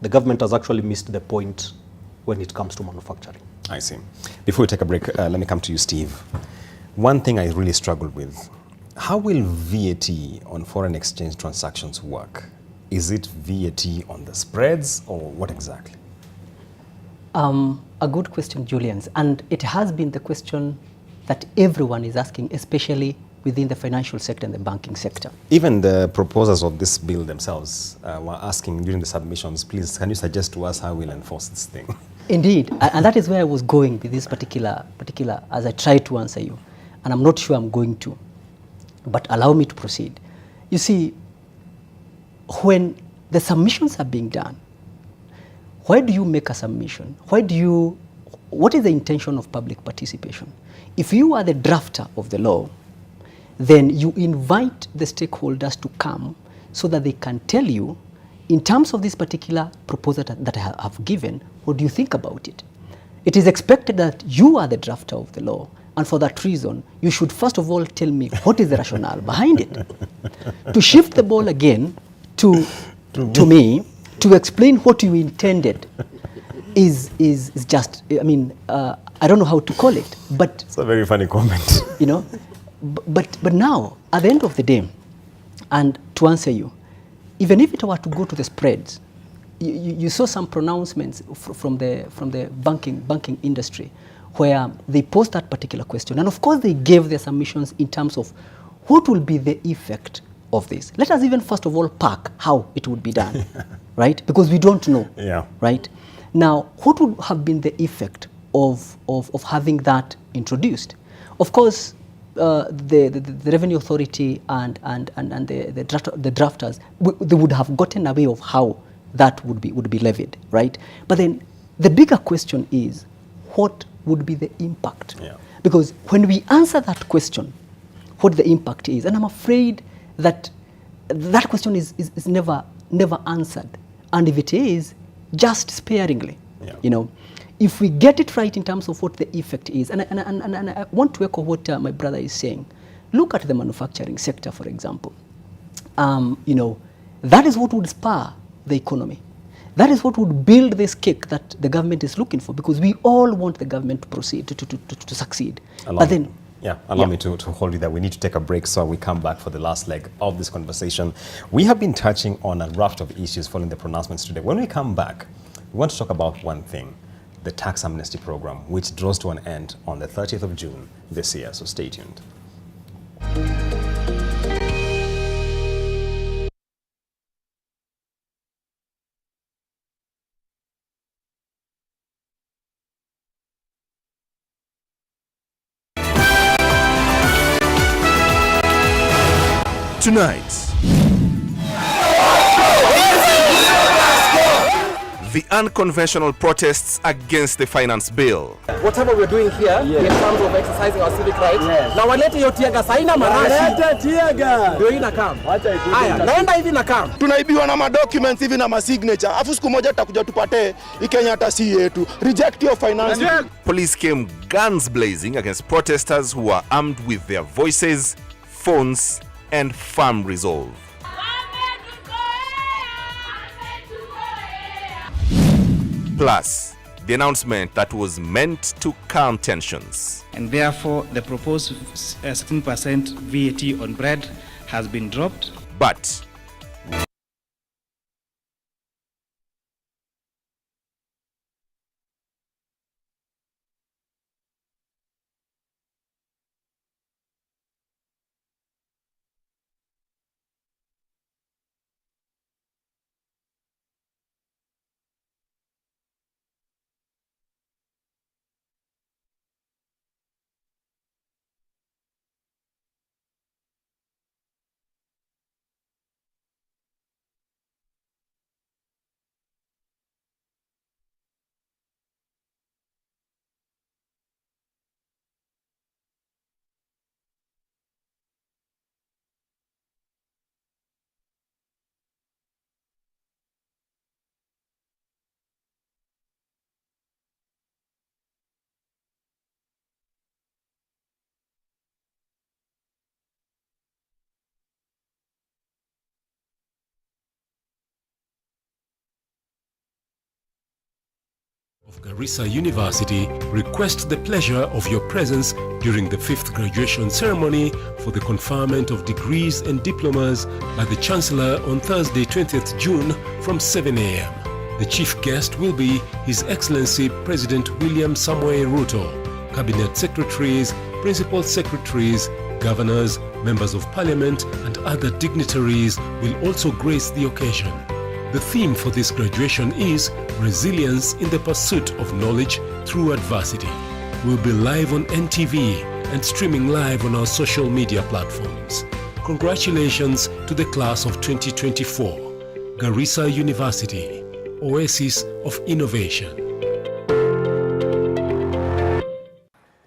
D: the government has actually missed the point when it comes to manufacturing.
A: I see. Before we take a break, let me come to you, Steve. One thing I really struggled with, how will VAT on foreign exchange transactions work? Is it VAT on the spreads or what exactly?
B: A good question, Julians, and it has been the question that everyone is asking, especially within the financial sector and the banking sector.
A: Even the proposers of this bill themselves were asking during the submissions, please, can you suggest to us how we'll enforce this thing?
B: Indeed, and that is where I was going with this particular, as I try to answer you, and I'm not sure I'm going to, but allow me to proceed. You see, when the submissions are being done, why do you make a submission? What is the intention of public participation? If you are the drafter of the law, then you invite the stakeholders to come so that they can tell you, in terms of this particular proposal that I have given, what do you think about it? It is expected that you are the drafter of the law, and for that reason, you should first of all tell me what is the rationale behind it. To shift the ball again to me, to explain what you intended is just, I mean, I don't know how to call it, but
A: It's a very funny comment.
B: you know, but now at the end of the day, and to answer you, even if it were to go to the spreads, you saw some pronouncements from the banking industry where they posed that particular question, and of course they gave their submissions in terms of what will be the effect of this. Let us even first of all park how it would be done, right? Because we don't know,
A: Yeah.
B: right? Now, what would have been the effect of having that introduced? Of course, the Revenue Authority and the drafters, they would have gotten away of how that would be levied, right? But then the bigger question is, what would be the impact?
A: Yeah.
B: Because when we answer that question, what the impact is, and I'm afraid that question is never answered, and if it is, just sparingly.
A: Yeah.
B: You know, if we get it right in terms of what the effect is, and I want to echo what my brother is saying. Look at the manufacturing sector, for example. You know, that is what would spur the economy. That is what would build this cake that the government is looking for, because we all want the government to proceed, to succeed. Allow
A: me to hold you there. We need to take a break, so we come back for the last leg of this conversation. We have been touching on a raft of issues following the pronouncements today. When we come back, we want to talk about one thing. the tax amnesty program, which draws to an end on the 30th of June this year. So stay tuned.
I: Tonight, the unconventional protests against the finance bill.
J: Whatever we're doing here in terms of exercising our civic rights. Na walete hiyo tiaga saina marashi. Leta tiaga. Ndio inakam. Haya, naenda hivi na kam.
K: Tunaibiwa na documents hivi na signature. Afu siku moja tutakuja tupate Kenya hata si yetu. Reject your finance.
I: Police came guns blazing against protesters who were armed with their voices, phones, and firm resolve. Plus, the announcement that was meant to calm tensions.
L: And therefore, the proposed 16% VAT on bread has been dropped.
I: But
H: of Garissa University request the pleasure of your presence during the 5th graduation ceremony for the conferment of degrees and diplomas by the Chancellor on Thursday 20th June from 7 a.m. The chief guest will be His Excellency President William Samoei Ruto. Cabinet secretaries, principal secretaries, governors, members of parliament and other dignitaries will also grace the occasion. The theme for this graduation is Resilience in the Pursuit of Knowledge Through Adversity. We'll be live on NTV and streaming live on our social media platforms. Congratulations to the class of 2024, Garissa University, Oasis of Innovation.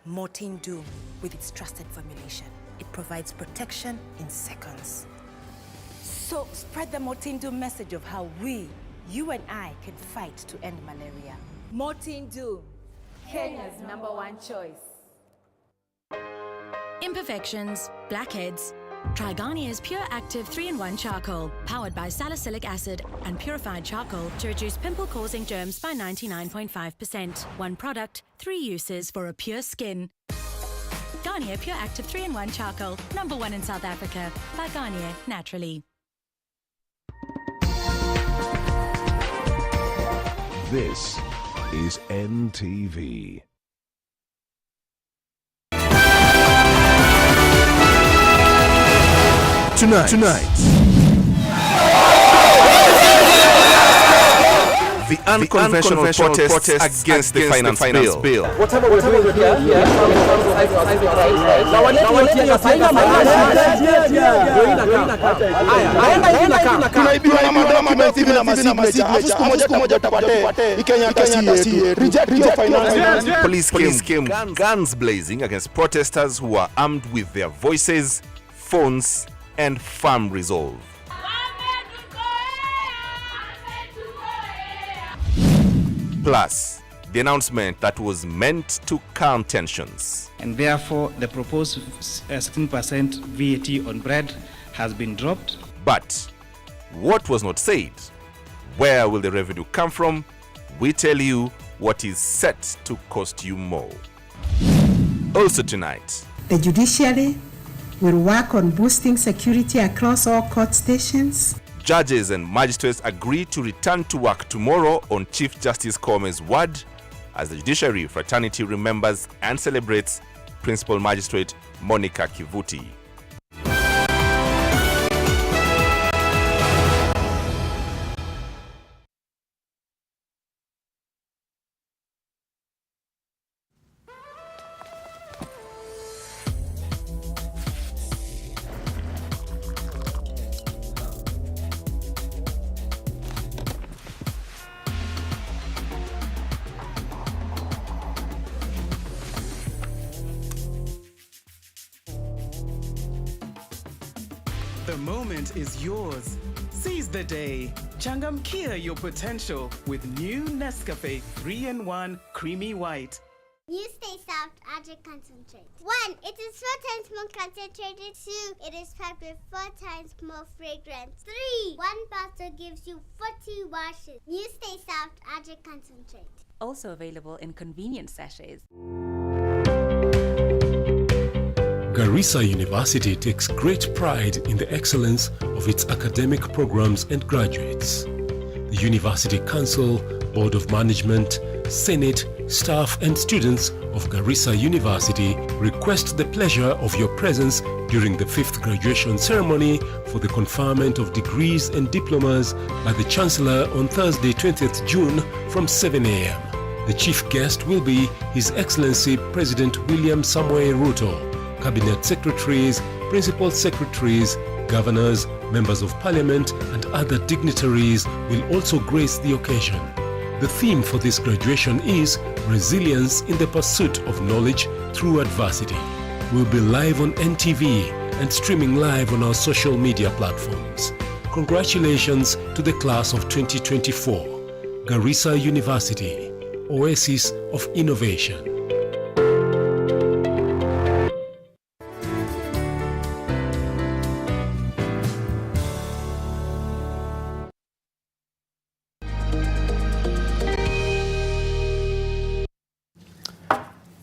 M: Mortein Doom, with its trusted formulation, it provides protection in seconds. So spread the Mortein Doom message of how we, you and I, can fight to end malaria. Mortein Doom, Kenya's #1 choice.
N: Imperfections, blackheads. Try Garnier's Pure Active 3-in-1 Charcoal, powered by salicylic acid and purified charcoal to reduce pimple-causing germs by 99.5%. One product, 3 uses for a pure skin. Garnier Pure Active 3-in-1 Charcoal, #1 in South Africa, by Garnier Naturally.
O: This is NTV.
I: Tonight. The unconventional protests against the finance bill.
J: Whatever we're doing here in terms of exercising our civic rights. Na walete hiyo tiaga saina marashi. Ndio inakam. Haya, naenda hivi na kam.
K: Tunaibiwa na documents hivi na signature. Afu siku moja tupate Kenya hata si yetu. Reject your finance.
I: Police came guns blazing against protesters who were armed with their voices, phones, and firm resolve. Plus, the announcement that was meant to calm tensions.
L: And therefore, the proposed 16% VAT on bread has been dropped.
I: But what was not said? Where will the revenue come from? We tell you what is set to cost you more. Also tonight,
P: the judiciary will work on boosting security across all court stations.
I: Judges and magistrates agreed to return to work tomorrow on Chief Justice Kome's word as the Judiciary Fraternity remembers and celebrates Principal Magistrate Monica Kivuti.
Q: The moment is yours. Seize the day. Changamkia your potential with new Nescafe 3-in-1 Creamy White.
R: New Stay Soft Adric Concentrate. 1. It is 4 times more concentrated. 2. It is packed with 4 times more fragrance. 3. 1 bottle gives you 40 washes. New Stay Soft Adric Concentrate.
S: Also available in convenient sachets.
H: Garissa University takes great pride in the excellence of its academic programs and graduates. The University Council, Board of Management, Senate, staff and students of Garissa University request the pleasure of your presence during the 5th graduation ceremony for the conferment of degrees and diplomas by the Chancellor on Thursday 20th June from 7 a.m. The chief guest will be His Excellency President William Samoei Ruto. Cabinet secretaries, principal secretaries, governors, members of parliament and other dignitaries will also grace the occasion. The theme for this graduation is Resilience in the Pursuit of Knowledge Through Adversity. We'll be live on NTV and streaming live on our social media platforms. Congratulations to the class of 2024. Garissa University, Oasis of Innovation.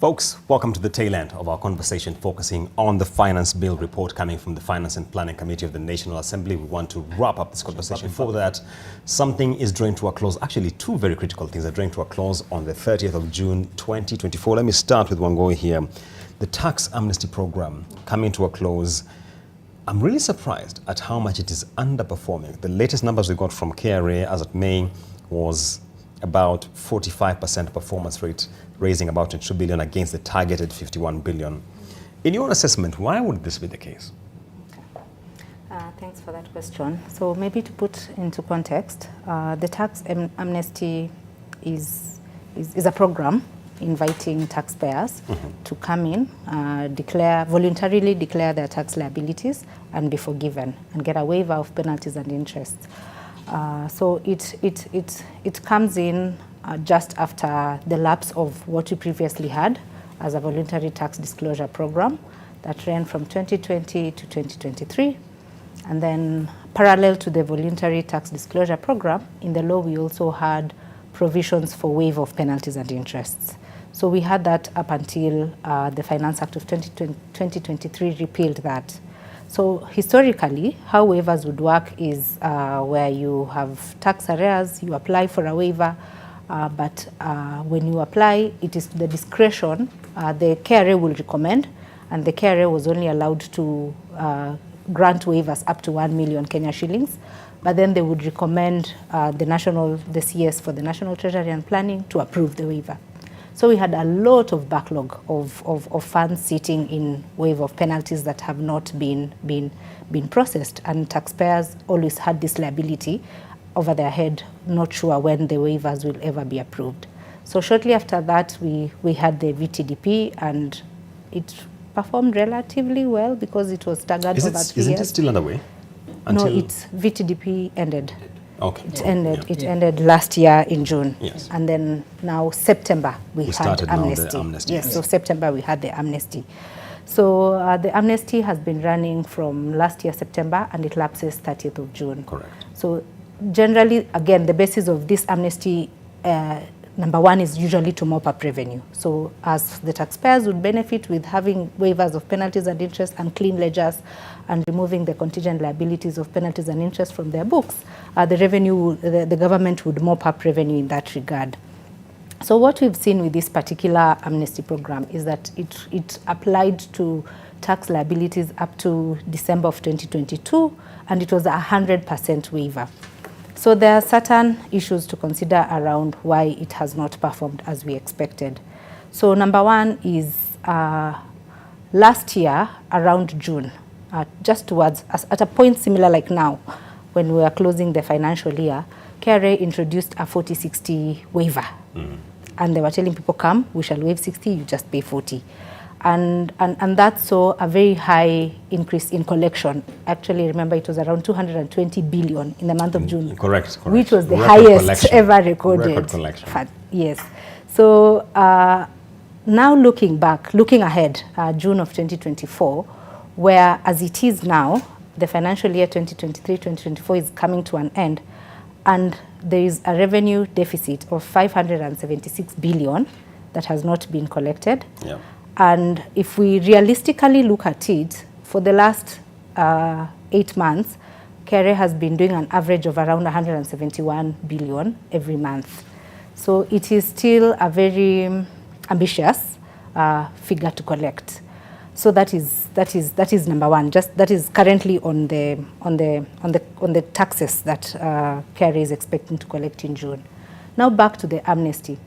A: Folks, welcome to the tail end of our conversation focusing on the Finance Bill report coming from the Finance and Planning Committee of the National Assembly. We want to wrap up this conversation. Before that, something is drawing to a close. Actually, two very critical things are drawing to a close on the 30th of June 2024. Let me start with Wangui here. The tax amnesty program coming to a close. I'm really surprised at how much it is underperforming. The latest numbers we got from KRA as of May was about 45% performance rate, raising about 2 billion against the targeted 51 billion. In your assessment, why would this be the case?
C: Thanks for that question. So maybe to put into context, the tax amnesty is a program inviting taxpayers to come in, voluntarily declare their tax liabilities and be forgiven and get a waiver of penalties and interest. So it comes in just after the lapse of what we previously had as a voluntary tax disclosure program that ran from 2020 to 2023. And then parallel to the voluntary tax disclosure program, in the law we also had provisions for waiver of penalties and interests. So we had that up until the Finance Act of 2023 repealed that. So historically, how waivers would work is where you have tax arrears, you apply for a waiver, but when you apply, it is the discretion, the KRA will recommend, and the KRA was only allowed to grant waivers up to 1 million Kenya shillings, but then they would recommend the CS for the National Treasury and Planning to approve the waiver. So we had a lot of backlog of funds sitting in waiver of penalties that have not been processed, and taxpayers always had this liability over their head, not sure when the waivers will ever be approved. So shortly after that, we had the VTDP, and it performed relatively well because it was staggered over 3 years.
A: Isn't it still underway?
C: No, it's VTDP ended.
A: Okay.
C: It ended. Yeah. It ended last year in June.
A: Yes.
C: And then now September we had amnesty.
A: Amnesty.
C: Yes. So September we had the amnesty. So the amnesty has been running from last year September, and it lapses 30th of June.
A: Correct.
C: So generally, again, the basis of this amnesty, number one, is usually to mop up revenue. So as the taxpayers would benefit with having waivers of penalties and interest and clean ledgers and removing the contingent liabilities of penalties and interest from their books, the government would mop up revenue in that regard. So what we've seen with this particular amnesty program is that it applied to tax liabilities up to December of 2022, and it was a 100% waiver. So there are certain issues to consider around why it has not performed as we expected. So number one is last year around June, just towards, at a point similar like now, when we are closing the financial year, KRA introduced a 40-60 waiver. And they were telling people, come, we shall waive 60, you just pay 40. And that saw a very high increase in collection. Actually, remember, it was around 220 billion in the month of June.
A: Correct.
C: Which was the
A: Record
C: highest
A: collection.
C: ever recorded.
A: Record collection.
C: Yes. So now looking back, looking ahead, June of 2024, where as it is now, the financial year 2023-2024 is coming to an end, and there is a revenue deficit of 576 billion that has not been collected.
A: Yeah.
C: And if we realistically look at it, for the last 8 months, KRA has been doing an average of around 171 billion every month. So it is still a very ambitious figure to collect. So that is number one. Just that is currently on the taxes that KRA is expecting to collect in June. Now back to the amnesty.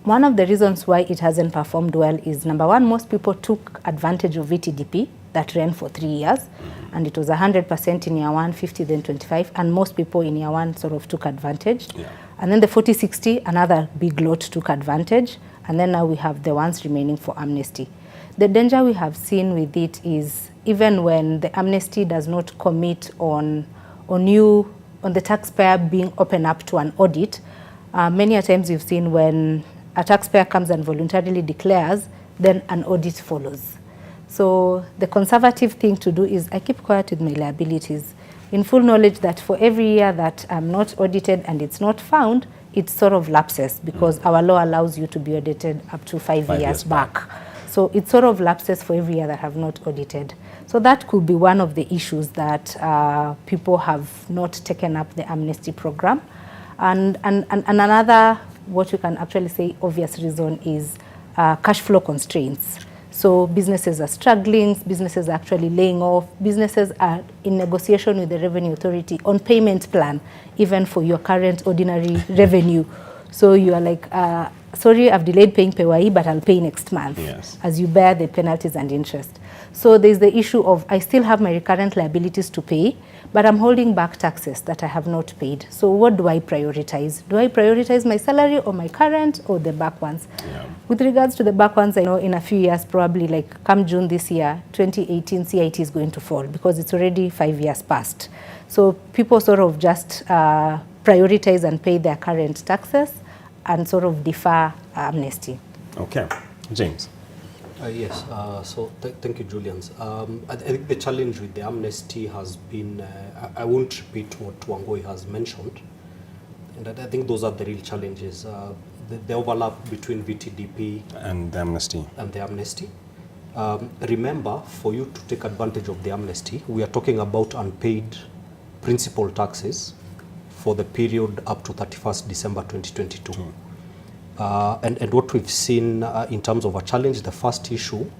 C: One of the reasons why it hasn't performed well is, number one, most people took advantage of VTDP that ran for 3 years, and it was 100% in year 1, 50, then 25, and most people in year 1 sort of took advantage. Yeah. And then the 40-60, another big lot took advantage, and then now we have the ones remaining for amnesty. The danger we have seen with it is, even when the amnesty does not commit on the taxpayer being open up to an audit, many a times you've seen when a taxpayer comes and voluntarily declares, then an audit follows. So the conservative thing to do is I keep quiet with my liabilities, in full knowledge that for every year that I'm not audited and it's not found, it sort of lapses, because our law allows you to be audited up to 5 years back. So it sort of lapses for every year that have not audited. So that could be one of the issues that people have not taken up the amnesty program. And another, what you can actually say, obvious reason is cash flow constraints. So businesses are struggling, businesses are actually laying off, businesses are in negotiation with the Revenue Authority on payment plan, even for your current ordinary revenue. So you are like, sorry, I've delayed paying PAYE, but I'll pay next month, as you bear the penalties and interest. So there's the issue of, I still have my recurrent liabilities to pay, but I'm holding back taxes that I have not paid. So what do I prioritize? Do I prioritize my salary or my current or the back ones? Yeah. With regards to the back ones, I know in a few years, probably like come June this year, 2018, CIT is going to fall because it's already 5 years past. So people sort of just prioritize and pay their current taxes and sort of defer amnesty.
A: Okay. James.
D: Yes, so thank you, Julians. I think the challenge with the amnesty has been, I won't repeat what Wangui has mentioned, and I think those are the real challenges. The overlap between VTDP
A: and the amnesty.
D: Remember, for you to take advantage of the amnesty, we are talking about unpaid principal taxes for the period up to 31st December 2022. And what we've seen in terms of a challenge, the first issue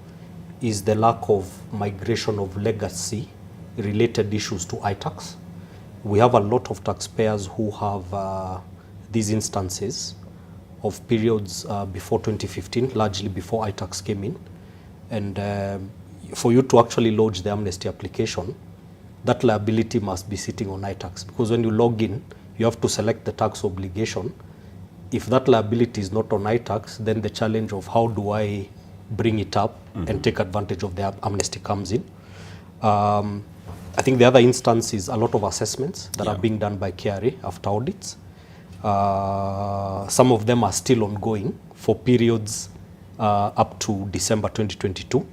D: is the lack of migration of legacy related issues to iTax. We have a lot of taxpayers who have these instances of periods before 2015, largely before iTax came in. And for you to actually lodge the amnesty application, that liability must be sitting on iTax, because when you log in, you have to select the tax obligation. If that liability is not on iTax, then the challenge of how do I bring it up and take advantage of the amnesty comes in. I think the other instance is a lot of assessments that are being done by KRA after audits. Some of them are still ongoing for periods up to December 2022.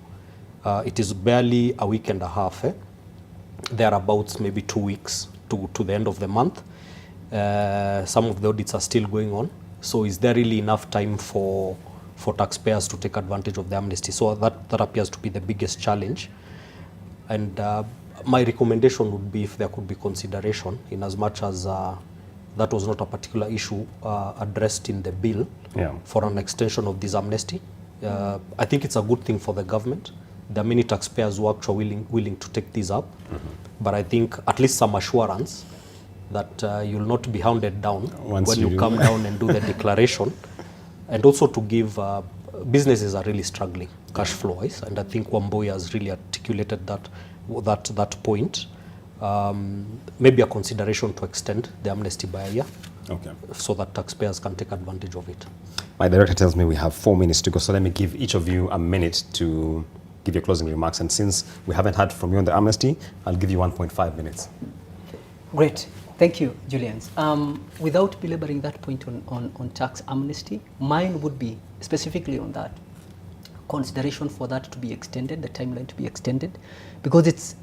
D: It is barely a week and a half. Thereabouts maybe 2 weeks to the end of the month. Some of the audits are still going on. So is there really enough time for taxpayers to take advantage of the amnesty? So that appears to be the biggest challenge. And my recommendation would be if there could be consideration, in as much as that was not a particular issue addressed in the bill for an extension of this amnesty. I think it's a good thing for the government. There are many taxpayers who are actually willing to take this up. But I think at least some assurance that you'll not be hounded down when you come down and do the declaration. And also to give, businesses are really struggling cash flow-wise. And I think Wambui has really articulated that point. Maybe a consideration to extend the amnesty by a year, so that taxpayers can take advantage of it.
A: My director tells me we have 4 minutes to go, so let me give each of you a minute to give your closing remarks. And since we haven't heard from you on the amnesty, I'll give you 1.5 minutes.
B: Great. Thank you, Julian. Without belaboring that point on tax amnesty, mine would be specifically on that consideration for that to be extended, the timeline to be extended, because it's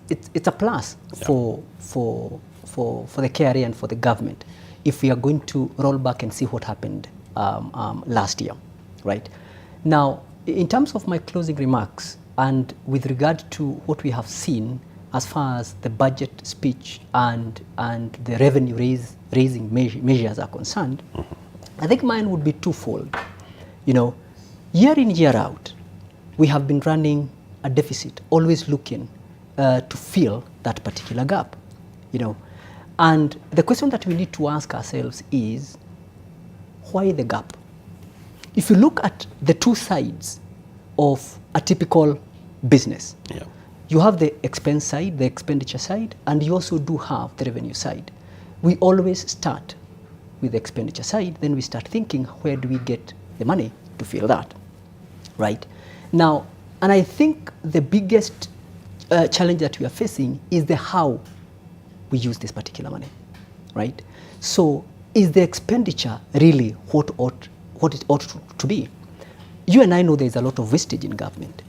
B: a plus for the KRA and for the government if we are going to roll back and see what happened last year, right? Now, in terms of my closing remarks and with regard to what we have seen as far as the budget speech and the revenue raising measures are concerned, I think mine would be twofold. You know, year in, year out, we have been running a deficit, always looking to fill that particular gap, you know. And the question that we need to ask ourselves is, why the gap? If you look at the two sides of a typical business, you have the expense side, the expenditure side, and you also do have the revenue side. We always start with the expenditure side, then we start thinking, where do we get the money to fill that, right? Now, and I think the biggest challenge that we are facing is the how we use this particular money, right? So is the expenditure really what it ought to be? You and I know there's a lot of wastage in government.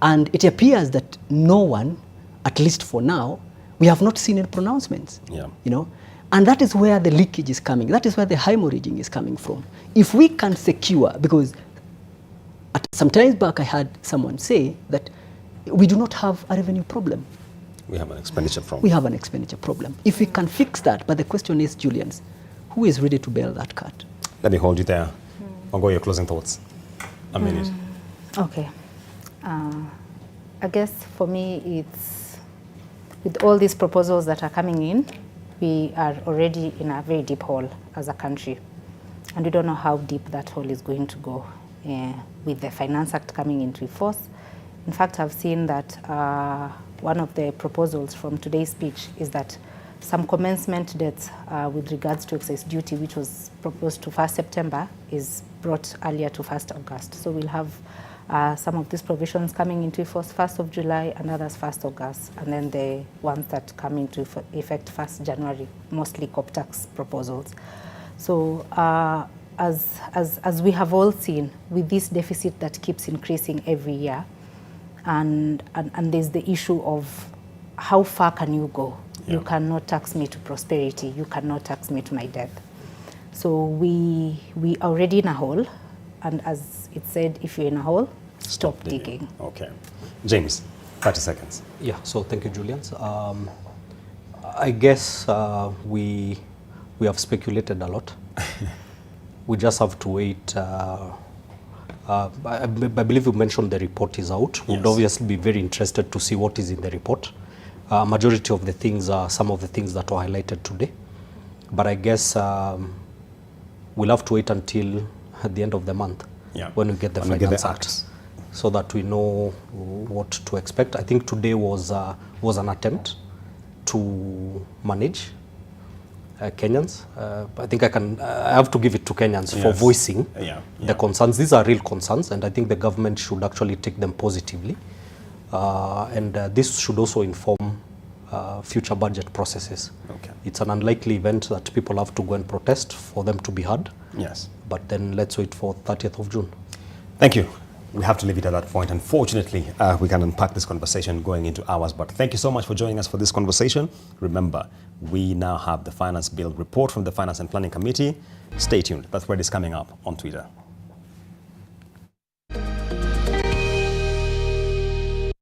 B: And it appears that no one, at least for now, we have not seen any pronouncements, you know? And that is where the leakage is coming. That is where the hemorrhaging is coming from. If we can secure, because some time back I had someone say that we do not have a revenue problem.
A: We have an expenditure problem.
B: We have an expenditure problem. If we can fix that, but the question is, Julian, who is ready to bail that cut?
A: Let me hold you there. Ongo, your closing thoughts. A minute.
C: Okay. I guess for me, it's with all these proposals that are coming in, we are already in a very deep hole as a country. And we don't know how deep that hole is going to go with the Finance Act coming into force. In fact, I've seen that one of the proposals from today's speech is that some commencement dates with regards to excess duty, which was proposed to 1st September, is brought earlier to 1st August. So we'll have some of these provisions coming into force 1st of July and others 1st August, and then the ones that come into effect 1st January, mostly COP tax proposals. So as we have all seen, with this deficit that keeps increasing every year, and there's the issue of how far can you go? You cannot tax me to prosperity. You cannot tax me to my death. So we are already in a hole, and as it said, if you're in a hole, stop digging.
A: Okay. James, 30 seconds.
D: Yeah, so thank you, Julian. I guess we have speculated a lot. We just have to wait. I believe you mentioned the report is out. We'd obviously be very interested to see what is in the report. Majority of the things are some of the things that were highlighted today. But I guess we'll have to wait until at the end of the month when we get the Finance Act, so that we know what to expect. I think today was an attempt to manage Kenyans. I think I have to give it to Kenyans for voicing the concerns. These are real concerns, and I think the government should actually take them positively. And this should also inform future budget processes. It's an unlikely event that people have to go and protest for them to be heard.
A: Yes.
D: But then let's wait for 30th of June.
A: Thank you. We have to leave it at that point. Unfortunately, we can unpack this conversation going into hours, but thank you so much for joining us for this conversation. Remember, we now have the Finance Bill report from the Finance and Planning Committee. Stay tuned. That's where it is coming up on Twitter.